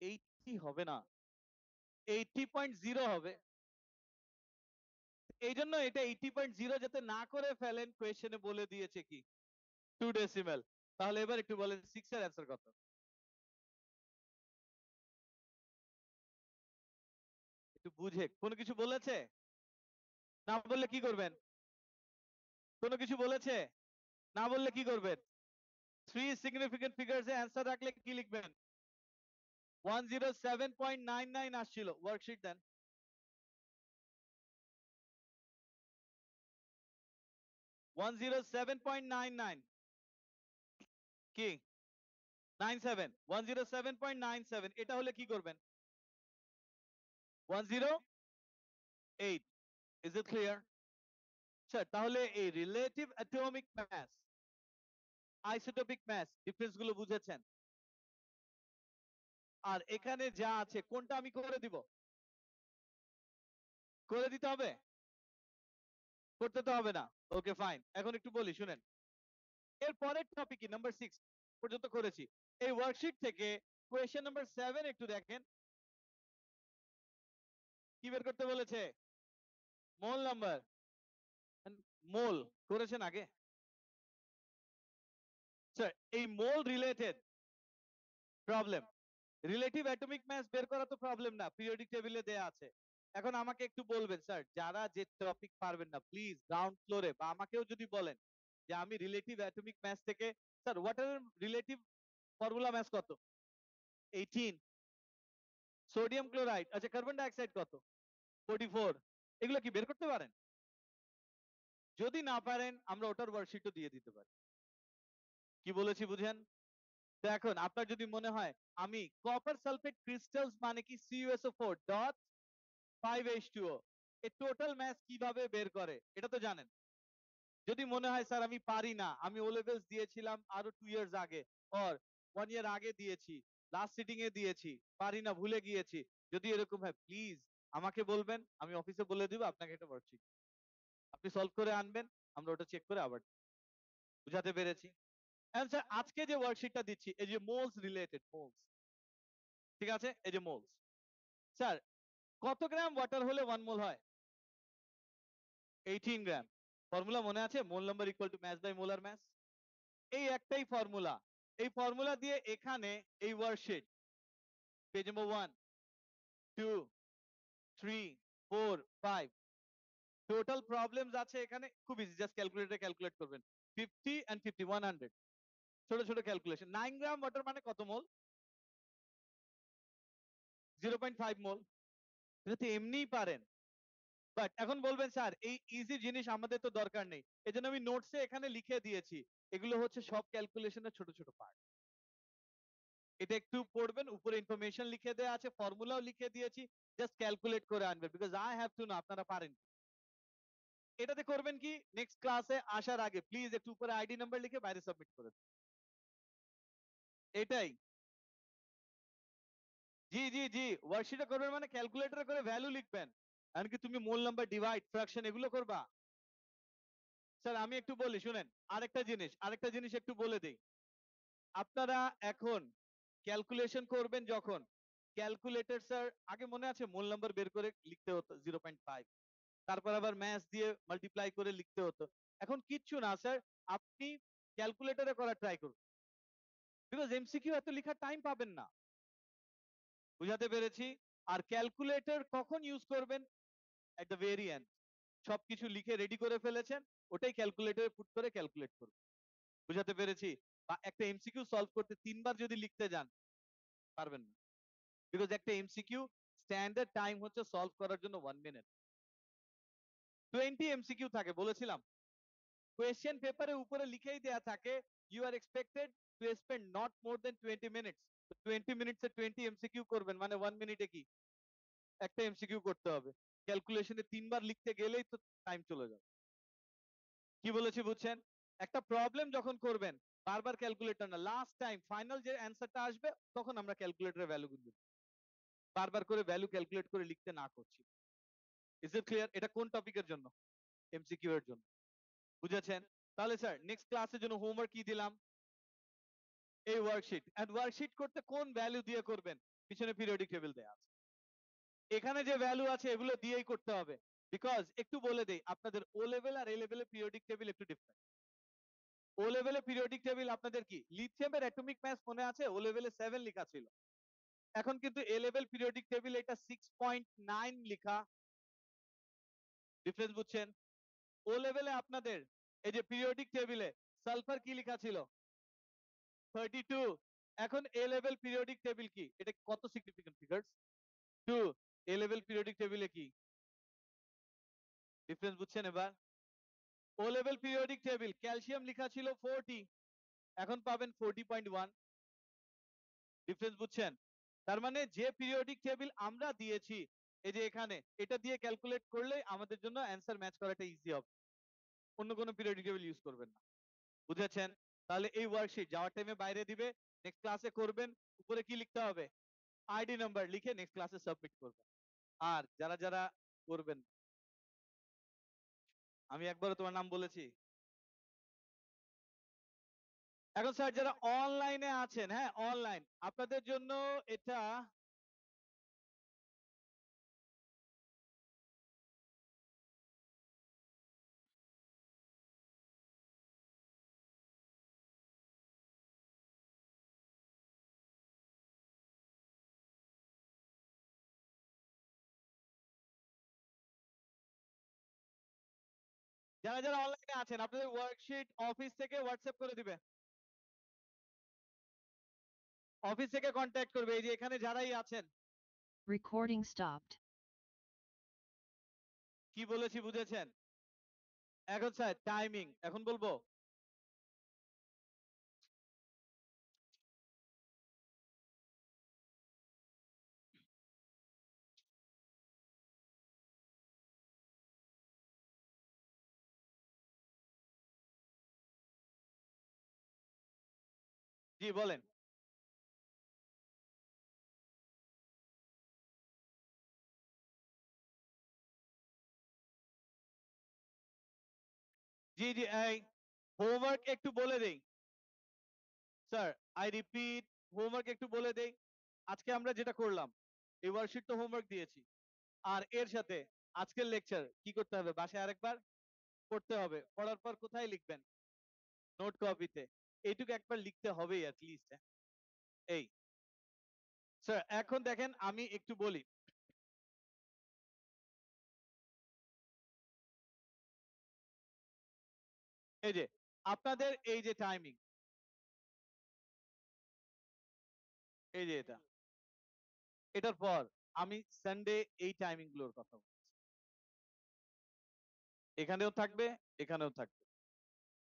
80 হবে না, 80.0 হবে। এই জন্য এটা 80.0 যাতে না করে ফেলেন, কোয়েশ্চেনে বলে দিয়েছে কি, 2 ডেসিমাল। তাহলে এবার একটু বলেন 6 এর অ্যান্সার কত, একটু বুঝে। কোনো কিছু বলেছে? না বললে কি করবেন, কোনো কিছু বলেছে? না বললে কি করবেন? 3 সিগনিফিক্যান্ট ফিগারস এ অ্যান্সার রাখলে কি লিখবেন, 107.99 আসছিল। ওয়ার্কশিট দেন। 107.99 কি, 97, 107.97। এটা হলে কি করবেন, 108। Is it clear? স্যার তাহলে এই রিলেটিভ অ্যাটমিক মাস, আইসোটোপিক মাস ডিফারেন্স গুলো বুঝেছেন? আর এখানে যা আছে কোনটা আমি করে দিব, করে দিতে হবে, করতে তো হবে না। ওকে ফাইন, এখন একটু বলি শুনেন। এর পরের টপিক কি, নাম্বার 6 পর্যন্ত করেছি। এই ওয়ার্কশিট থেকে কোয়েশ্চেন নাম্বার 7 একটু দেখেন, কি বের করতে বলেছে, মোল নাম্বার, মোল করেছেন আগে স্যার? এই mole related problem, relative atomic mass বের করা তো প্রবলেম না, পিরিয়ডিক টেবিলে দেয়া আছে। এখন আমাকে একটু বলবেন স্যার, যারা যে টপিক পারবেন না প্লিজ গ্রাউন্ড ফ্লোরে, বা আমাকেও যদি বলেন যে আমি রিলেটিভ অ্যাটমিক মাস থেকে, স্যার ওয়াটার রিলেটিভ ফর্মুলা মাস কত, 18। সোডিয়াম ক্লোরাইড, আচ্ছা কার্বন ডাইঅক্সাইড কত, 44। এগুলো কি বের করতে পারেন? যদি না পারেন আমরা ওটার ওয়ার্কশিটও দিয়ে দিতে পারি। কি বলেছি বুঝেন? তো এখন আপনার যদি মনে হয় আমি কপার সালফেট ক্রিস্টালস মানে কি CuSO4 ডট 5H2O, এই টোটাল ম্যাস কিভাবে বের করে এটা তো জানেন। যদি মনে হয় স্যার আমি পারি না, আমি ও লেভেলস দিয়েছিলাম আরো 2 ইয়ার্স আগে, অর 1 ইয়ার আগে দিয়েছি, লাস্ট সিটিং এ দিয়েছি, পারি না ভুলে গিয়েছি, যদি এরকম হয় প্লিজ আমাকে বলবেন, আমি অফিসে বলে দিব আপনাকে একটা ওয়ার্কশিট, আপনি সলভ করে আনবেন, আমরা ওটা চেক করে আবার। বুঝাতে পেরেছি? এখন স্যার আজকে যে ওয়ার্কশিটটা দিচ্ছি এই যে মোলস রিলেটেড, মোলস, ঠিক আছে, এই যে মোলস। স্যার কত গ্রাম ওয়াটার হলে 1 মোল হয়, 18 গ্রাম। ফর্মুলা মনে আছে? Mole number equal to mass by molar mass. এই একটাই ফর্মুলা। এই ফর্মুলা দিয়ে এখানে এই worksheet page number 1 2 3 4 5 total problems আছে এখানে, খুব ইজি, জাস্ট ক্যালকুলেটরে ক্যালকুলেট করবেন 50 and 50 100, ছোট ছোট ক্যালকুলেশন। 9 গ্রাম ওয়াটার মানে কত মোল? 0.5 মোল। এটা তো এমনিই পারেন, বাট এখন বলবেন স্যার এই ইজি জিনিস আমাদের তো দরকার নেই, এজন্য আমি নোটসে এখানে লিখে দিয়েছি। এগুলো হচ্ছে সব ক্যালকুলেশনের ছোট ছোট পার্ট। এটা একটু পড়বেন, উপরে ইনফরমেশন লিখে দেওয়া আছে, ফর্মুলাও লিখে দিয়েছি, জাস্ট ক্যালকুলেট করে আনবেন, because I have to know আপনারা পারেন। এটাতে করবেন কি, নেক্সট ক্লাসে আসার আগে প্লিজ একটু উপরে আইডি নাম্বার লিখে বাইরে সাবমিট করে দিন। এটাই। জি জি জি, ওয়ার্কশিটে করবেন মানে ক্যালকুলেটরে করে ভ্যালু লিখবেন, এমনকি তুমি মোল নাম্বার, ডিভাইড, ফ্র্যাকশন এগুলো করবা। স্যার আমি একটু বলি শুনেন, আরেকটা জিনিস একটু বলে দেই। আপনারা এখন ক্যালকুলেশন করবেন যখন, ক্যালকুলেটর স্যার আগে মনে আছে মোল নাম্বার বের করে লিখতে হতো 0.5, তারপর আবার ম্যাথ দিয়ে মাল্টিপ্লাই করে লিখতে হতো। এখন কিচ্ছু না স্যার, আপনি ক্যালকুলেটরে করা ট্রাই করুন, বিকজ এমসিকিউ এত লেখার টাইম পাবেন না। বুঝাতে পেরেছি? আর ক্যালকুলেটর কখন ইউজ করবেন? এট দ্য ভেরি এন্ড, সবকিছু লিখে রেডি করে ফেলেছেন, ওটাই ক্যালকুলেটরে পুট করে ক্যালকুলেট করুন। বুঝাতে পেরেছি? বা একটা এমসিকিউ সলভ করতে 3 বার যদি লিখতে যান, পারবেন না, বিকজ একটা এমসিকিউ স্ট্যান্ডার্ড টাইম হচ্ছে সলভ করার জন্য 1 মিনিট। 20 এমসিকিউ থাকে বলেছিলাম, কোয়েশ্চেন পেপারের উপরে লিখেই দেয়া থাকে you are expected to spend not more than 20 minutes. 20 মিনিটসে 20 এমসিকিউ করবেন মানে 1 মিনিটে কি একটা এমসিকিউ করতে হবে। ক্যালকুলেশনে 3 বার লিখতে গেলেই তো টাইম চলে যাবে। কি বলেছি বুঝছেন? একটা প্রবলেম যখন করবেন, বারবার ক্যালকুলেটর না, লাস্ট টাইম ফাইনাল যে অ্যান্সারটা আসবে তখন আমরা ক্যালকুলেটরের ভ্যালু গুনব, বারবার করে ভ্যালু ক্যালকুলেট করে লিখতে না করছি। Is it clear? এটা কোন টপিকের জন্য? এমসিকিউ এর জন্য। বুঝেছেন? তাহলে স্যার নেক্সট ক্লাসের জন্য হোমওয়ার্ক কি দিলাম? এই ওয়ার্কশিট, এন্ড ওয়ার্কশিট করতে কোন ভ্যালু দিয়ে করবেন? পিছনে পিরিয়ডিক টেবিল দেয়া আছে, এখানে যে ভ্যালু আছে এগুলো দিয়েই করতে হবে। বিকজ একটু বলে দেই, আপনাদের ও লেভেল আর এ লেভেলের পিরিয়ডিক টেবিল একটু ডিফারেন্ট। ও লেভেলের পিরিয়ডিক টেবিল আপনাদের কি লিথিয়ামের অ্যাটমিক মাস মনে আছে? ও লেভেলে 7 লেখা ছিল, এখন কিন্তু এ লেভেল পিরিয়ডিক টেবিল এটা 6.9 লেখা। ডিফারেন্স বুঝছেন? ও লেভেলে আপনাদের এই যে পিরিয়ডিক টেবিলে সালফার কি লেখা ছিল? 32। এখন এ লেভেল পিরিয়ডিক টেবিল কি, এটা কত সিগনিফিকেন্ট ফিগারস? 2। এ লেভেল পিরিয়ডিক টেবিলে কি ডিফারেন্স বুঝছেন এবার? ও লেভেল পিরিয়ডিক টেবিল ক্যালসিয়াম লেখা ছিল 40, এখন পাবেন 40.1। ডিফারেন্স বুঝছেন? তার মানে যে পিরিয়ডিক টেবিল আমরা দিয়েছি এই যে এখানে, এটা দিয়ে ক্যালকুলেট করলে আমাদের জন্য অ্যান্সার ম্যাচ করাটা ইজি হবে, অন্য কোনো পিরিয়ডিক টেবিল ইউজ করবেন না। বুঝেছেন? তাহলে এই ওয়ার্কশিট যাওয়ার টাইমে বাইরে দিবে, নেক্সট ক্লাসে করবেন। উপরে কি লিখতে হবে? আইডি নাম্বার লিখে নেক্সট ক্লাসে সাবমিট করবেন। আর যারা যারা করবেন, আমি একবারও তোমার নাম বলেছি? এখন স্যার যারা অনলাইনে আছেন, হ্যাঁ অনলাইন, আপনাদের জন্য এটা যারা যারা অনলাইনে আছেন আপনাদের ওয়ার্কশিট অফিস থেকে হোয়াটসঅ্যাপ করে দিবে, অফিস থেকে কন্ট্যাক্ট করবে, এই যে এখানে যারাই আছেন। Recording stopped. কি বলেছি বুঝেছেন? এখন স্যার টাইমিং এখন বলবো। জি বলেন। জি জি, এই হোমওয়ার্ক একটু বলে দেই স্যার, আই রিপিট, হোমওয়ার্ক একটু বলে দেই। আজকে আমরা যেটা করলাম, এই ওয়ার্কশিট তো হোমওয়ার্ক দিয়েছি, আর এর সাথে আজকের লেকচার কি করতে হবে বাসায় আরেকবার পড়তে হবে, পড়ার পর কোথায় লিখবেন? নোট কপিতে। এইটুকু একবার লিখতে হবেই অ্যাট লিস্ট। এই স্যার এখন দেখেন আমি একটু বলি, এই যে আপনাদের এই যে টাইমিং, এই যে এটার পর আমি সানডে এই টাইমিং গুলোর কথা বলছি, এখানেও থাকবে, এখানেও থাকবে।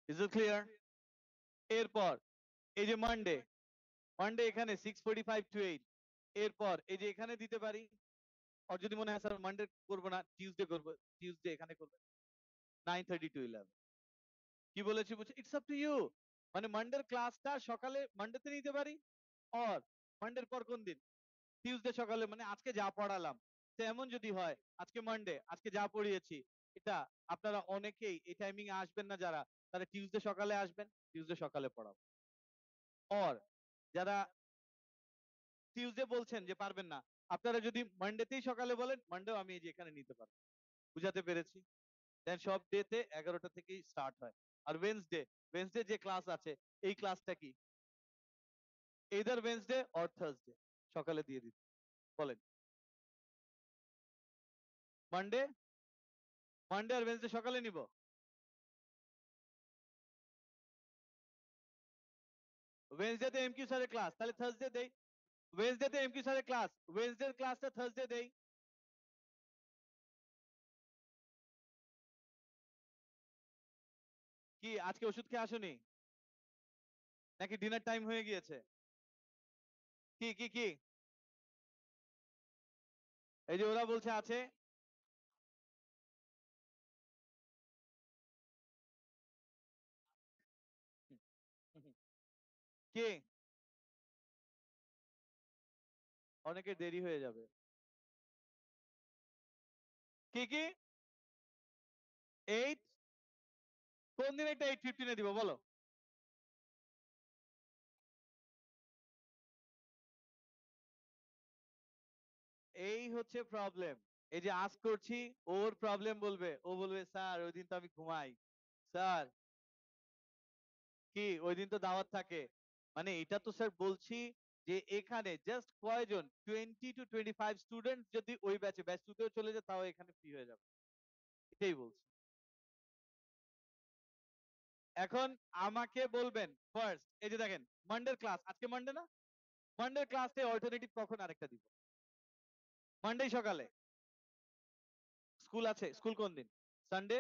Is it clear? এরপর এই যে মানডে, মানডে এখানে 6:45 to 8। এরপর এই যে এখানে দিতে পারি, আর যদি মনে হয় স্যার মানডে করবো না, টিউসডে করবো, টিউসডে এখানে করবে 9:30 to 11। কি বলেছি বুঝছি, ইটস আপ টু ইউ। মানে মানডের ক্লাসটা সকালে মানডেতে নিতে পারি, আর মানডের পর কোন দিন, টিউসডে সকালে, মানে আজকে যা পড়ালাম। তো এমন যদি হয় আজকে মানডে, আজকে যা পড়িয়েছি এটা আপনারা অনেকেই এই টাইমিং এ আসবেন না, যারা তারা টিউসডে সকালে আসবেন, টিউসডে সকালে পড়াবো। আর যারা টিউসডে বলছেন যে পারবেন না, আপনারা যদি মানডেতেই সকালে বলেন, মানডেও আমি এই যে এখানে নিতে পারবো। বুঝাতে পেরেছি? দেন সব ডেতে 11টা থেকেই স্টার্ট হয়। আর ওয়েনসডে, ওয়েনসডে যে ক্লাস আছে, এই ক্লাসটা কি either ওয়েনসডে অর থার্সডে সকালে দিয়ে দিতে বলেন। মানডে, মানডে আর ওয়েনসডে সকালে নিব। ওয়েনসডে তে এমকিউ স্যারের ক্লাস, তাহলে থার্সডে দেই। ওয়েনসডে তে এমকিউ স্যারের ক্লাস, ওয়েনসডে ক্লাসটা থার্সডে দেই। কি আজকে ওষুধ খেয়ে আসোনি নাকি ডিনার টাইম হয়ে গিয়েছে? কি কি কি এই যে ওরা বলছে আছে। কে? অনেকের দেরি হয়ে যাবে। কি কি 8? কোন দিন এটা 8:15 দিব বলো? এই হচ্ছে প্রবলেম। এই যে আজ করছি, ওর প্রবলেম বলবে, ও বলবে স্যার ওই দিন তো আমি ঘুমাই। স্যার কি ওই দিন তো দাওয়াত থাকে। মানে এটা তো স্যার বলছি যে এখানে জাস্ট কয়জন 20 to 25 স্টুডেন্ট যদি ওই ব্যাচে, ব্যাচ 2 তেও চলে যায়, তাও এখানে ফ্রি হয়ে যাবে। এটাই বলছি। এখন আমাকে বলবেন ফার্স্ট, এই যে দেখেন মানডের ক্লাস, আজকে মানডে না, মানডের ক্লাসে অল্টারনেটিভ কখন আরেকটা দিব? মানডে সকালে। স্কুল আছে, স্কুল কোন দিন? সানডে।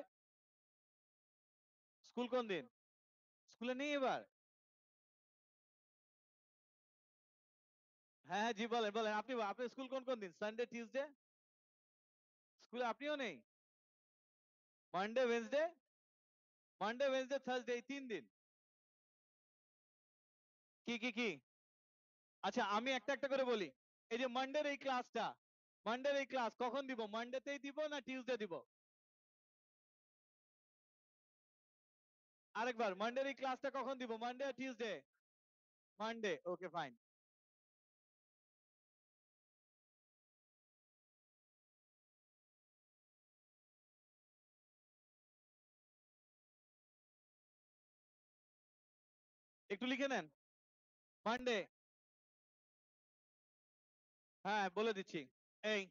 স্কুল কোন দিন? স্কুলে নেই এবার? হ্যাঁ হ্যাঁ জি বলেন বলেন, আপনি আপনার স্কুল কোন কোন দিন? Sunday, Tuesday? স্কুলে আপনিও নেই? Monday, Wednesday, Monday Wednesday Thursday, এই 3 দিন। কি কি কি আচ্ছা আমি একটা একটা করে বলি। এই যে মানডের এই ক্লাসটা, মানডের এই ক্লাস কখন দিব? মানডেতেই দিব না টিউসডে দিব? আরেকবার, মানডের এই ক্লাসটা কখন দিব? মানডে আর টিউসডে? Monday, okay fine. একটু লিখে নেন। মানডে, হ্যাঁ বলে দিচ্ছি। এই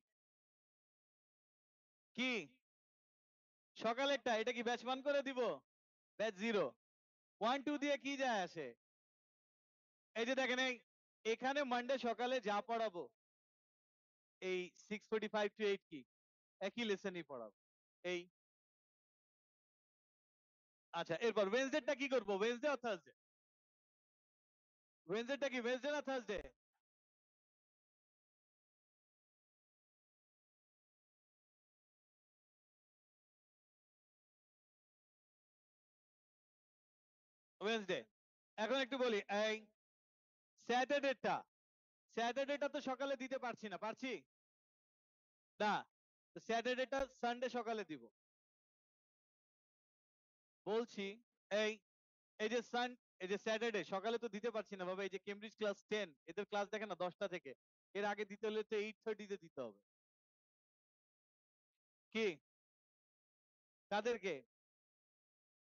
কি সকালেরটা, এটা কি ব্যাচ 1 করে দিব? ব্যাচ 0, 1 2 দিয়ে কি যায় আসে? এই যে দেখেন, এই এখানে মানডে সকালে যা পড়াবো, এই 6:45 to 8 কি একই লেসনই পড়াবো। এই আচ্ছা এরপর ওয়েনসডেটা কি করবো? ওয়েনসডে আর থার্সডে? ওয়েনসডেটা কি ওয়েনসডে না থার্সডে? ওয়েনসডে। এখন একটু বলি, এই স্যাটারডেটা, স্যাটারডেটা তো সকালে দিতে পারছি না, পারছি না, স্যাটারডেটা সানডে সকালে দিব বলছি। এই এই যে এই যে স্যাটারডে সকালে তো দিতে পারছি না বাবা, এই যে কেমব্রিজ ক্লাস 10 এদের ক্লাস দেখেন না 10টা থেকে, এর আগে দিতে হলে তো 8:30 তে দিতে হবে। কি কাদেরকে?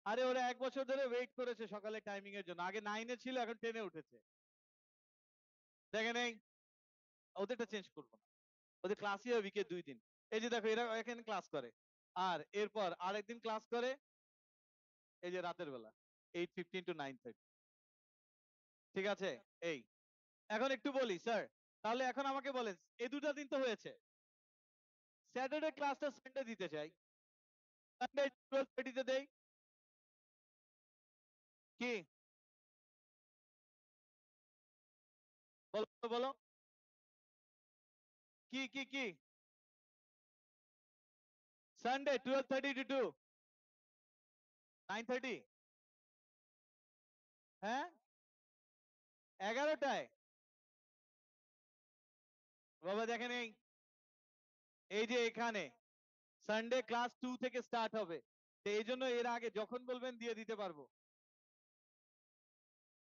আরে ওরা 1 বছর ধরে ওয়েট করেছে সকালে টাইমিং এর জন্য, আগে 9-এ ছিল এখন 10-এ উঠেছে। দেখেন এই ওদেরটা চেঞ্জ করবো না, ওদের ক্লাসই হয় উইকে 2 দিন। এই যে দেখো এরা এখানে ক্লাস করে, আর এরপর আরেকদিন ক্লাস করে এই যে রাতের বেলা 8:15 to 9:30। ঠিক আছে? এই এখন একটু বলি স্যার, তাহলে এখন আমাকে বলেন এই দুটা দিন তো হয়েছে, স্যাটারডে ক্লাসটা সানডে দিতে চাই, সানডে 12:30 তে দেই কি? বলো তো বলো, কি কি কি? Sunday 12:30 to 2, 9:30? হ্যাঁ, 11টায়? বাবা দেখেন এই যে এখানে সানডে ক্লাস 2 থেকে স্টার্ট হবে, তো এই জন্য এর আগে যখন বলবেন দিয়ে দিতে পারবো।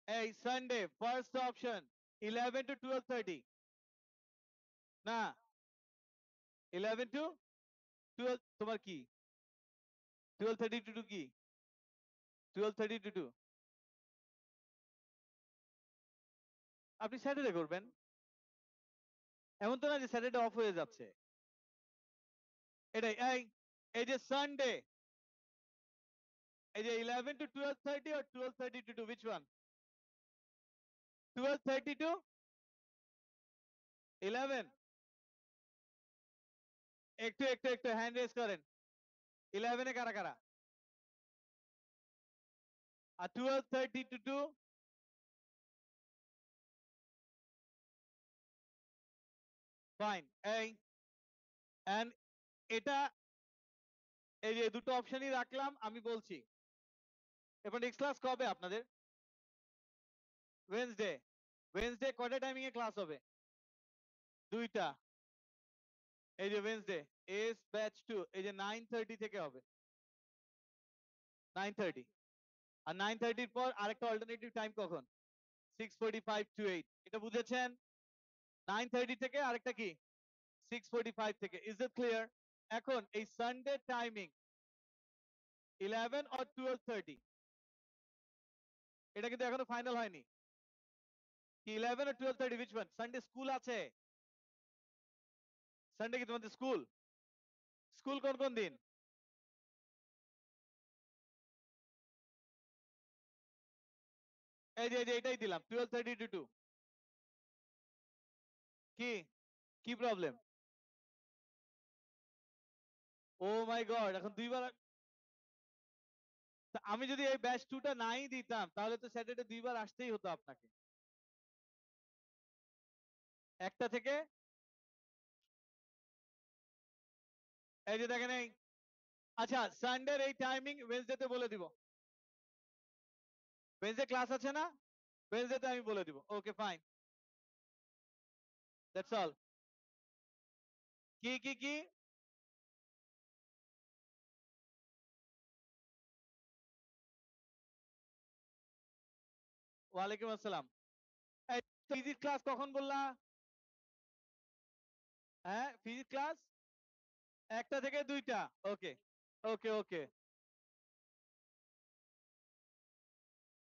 এই সানডে ফার্স্ট অপশন 11 to 12:30, না 11 to 12, তোমার কি 12:30 to 2 কি? 12:30 to 2 আপনি স্যাটারডে করবেন, এমন তো না যে স্যাটারডে অফ হয়ে যাচ্ছে। এটাই এই যে সানডে, এই যে 11 to 12:30 or 12:30 to 2, which one? 12:30 to 11? একটু একটু একটু হ্যান্ড রেজ করেন, 11-এ কারা কারা? আর 12:30 to 2? ফাইন। এন্ড এটা এই যে দুটো অপশনই রাখলাম, আমি বলছি এবার নেক্সট ক্লাস কবে আপনাদের? ওয়েডনেসডে। ওয়েডনেসডে কয়টা টাইমিং এ ক্লাস হবে? 2টা। এই যে ওয়েডনেসডে এস ব্যাচ 2 এই যে 9:30 থেকে হবে, 9:30। আর 9:30 এর পর আরেকটা অল্টারনেটিভ টাইম কখন? 6:45 to 8, এটা বুঝেছেন? 9:30 থেকে আরেকটা কি 6:45 থেকে। Is it clear? এখন এই সানডে টাইমিং 11 or 12:30, এটা কিন্তু এখনো ফাইনাল হয়নি। কি 11 or 12:30, which one? Sunday school আছে? সানডে কি তোমাদের স্কুল? স্কুল কোন কোন দিন? এই যে এটাই দিলাম 12:30 to 2। কি কি প্রবলেম? ও মাই গড, এখন দুইবার আমি যদি এই ব্যাচ 2টা নাই দিতাম তাহলে তো স্যাটারডে দুইবার আসতেই হতো আপনাকে, একটা থেকে। এই যে দেখেন আচ্ছা সানডের এই টাইমিং ওয়েডনেসডে তে বলে দিব। ওয়েডনেসডে ক্লাস আছে না? ওয়েডনেসডে তে আমি বলে দিব। Okay fine, that's all. কি কি কি? ওয়ালাইকুম আসসালাম। এই ফিজিক্স ক্লাস কখন বললা? হ্যাঁ ফিজিক্স ক্লাস 1টা থেকে 2টা। ওকে ওকে ওকে।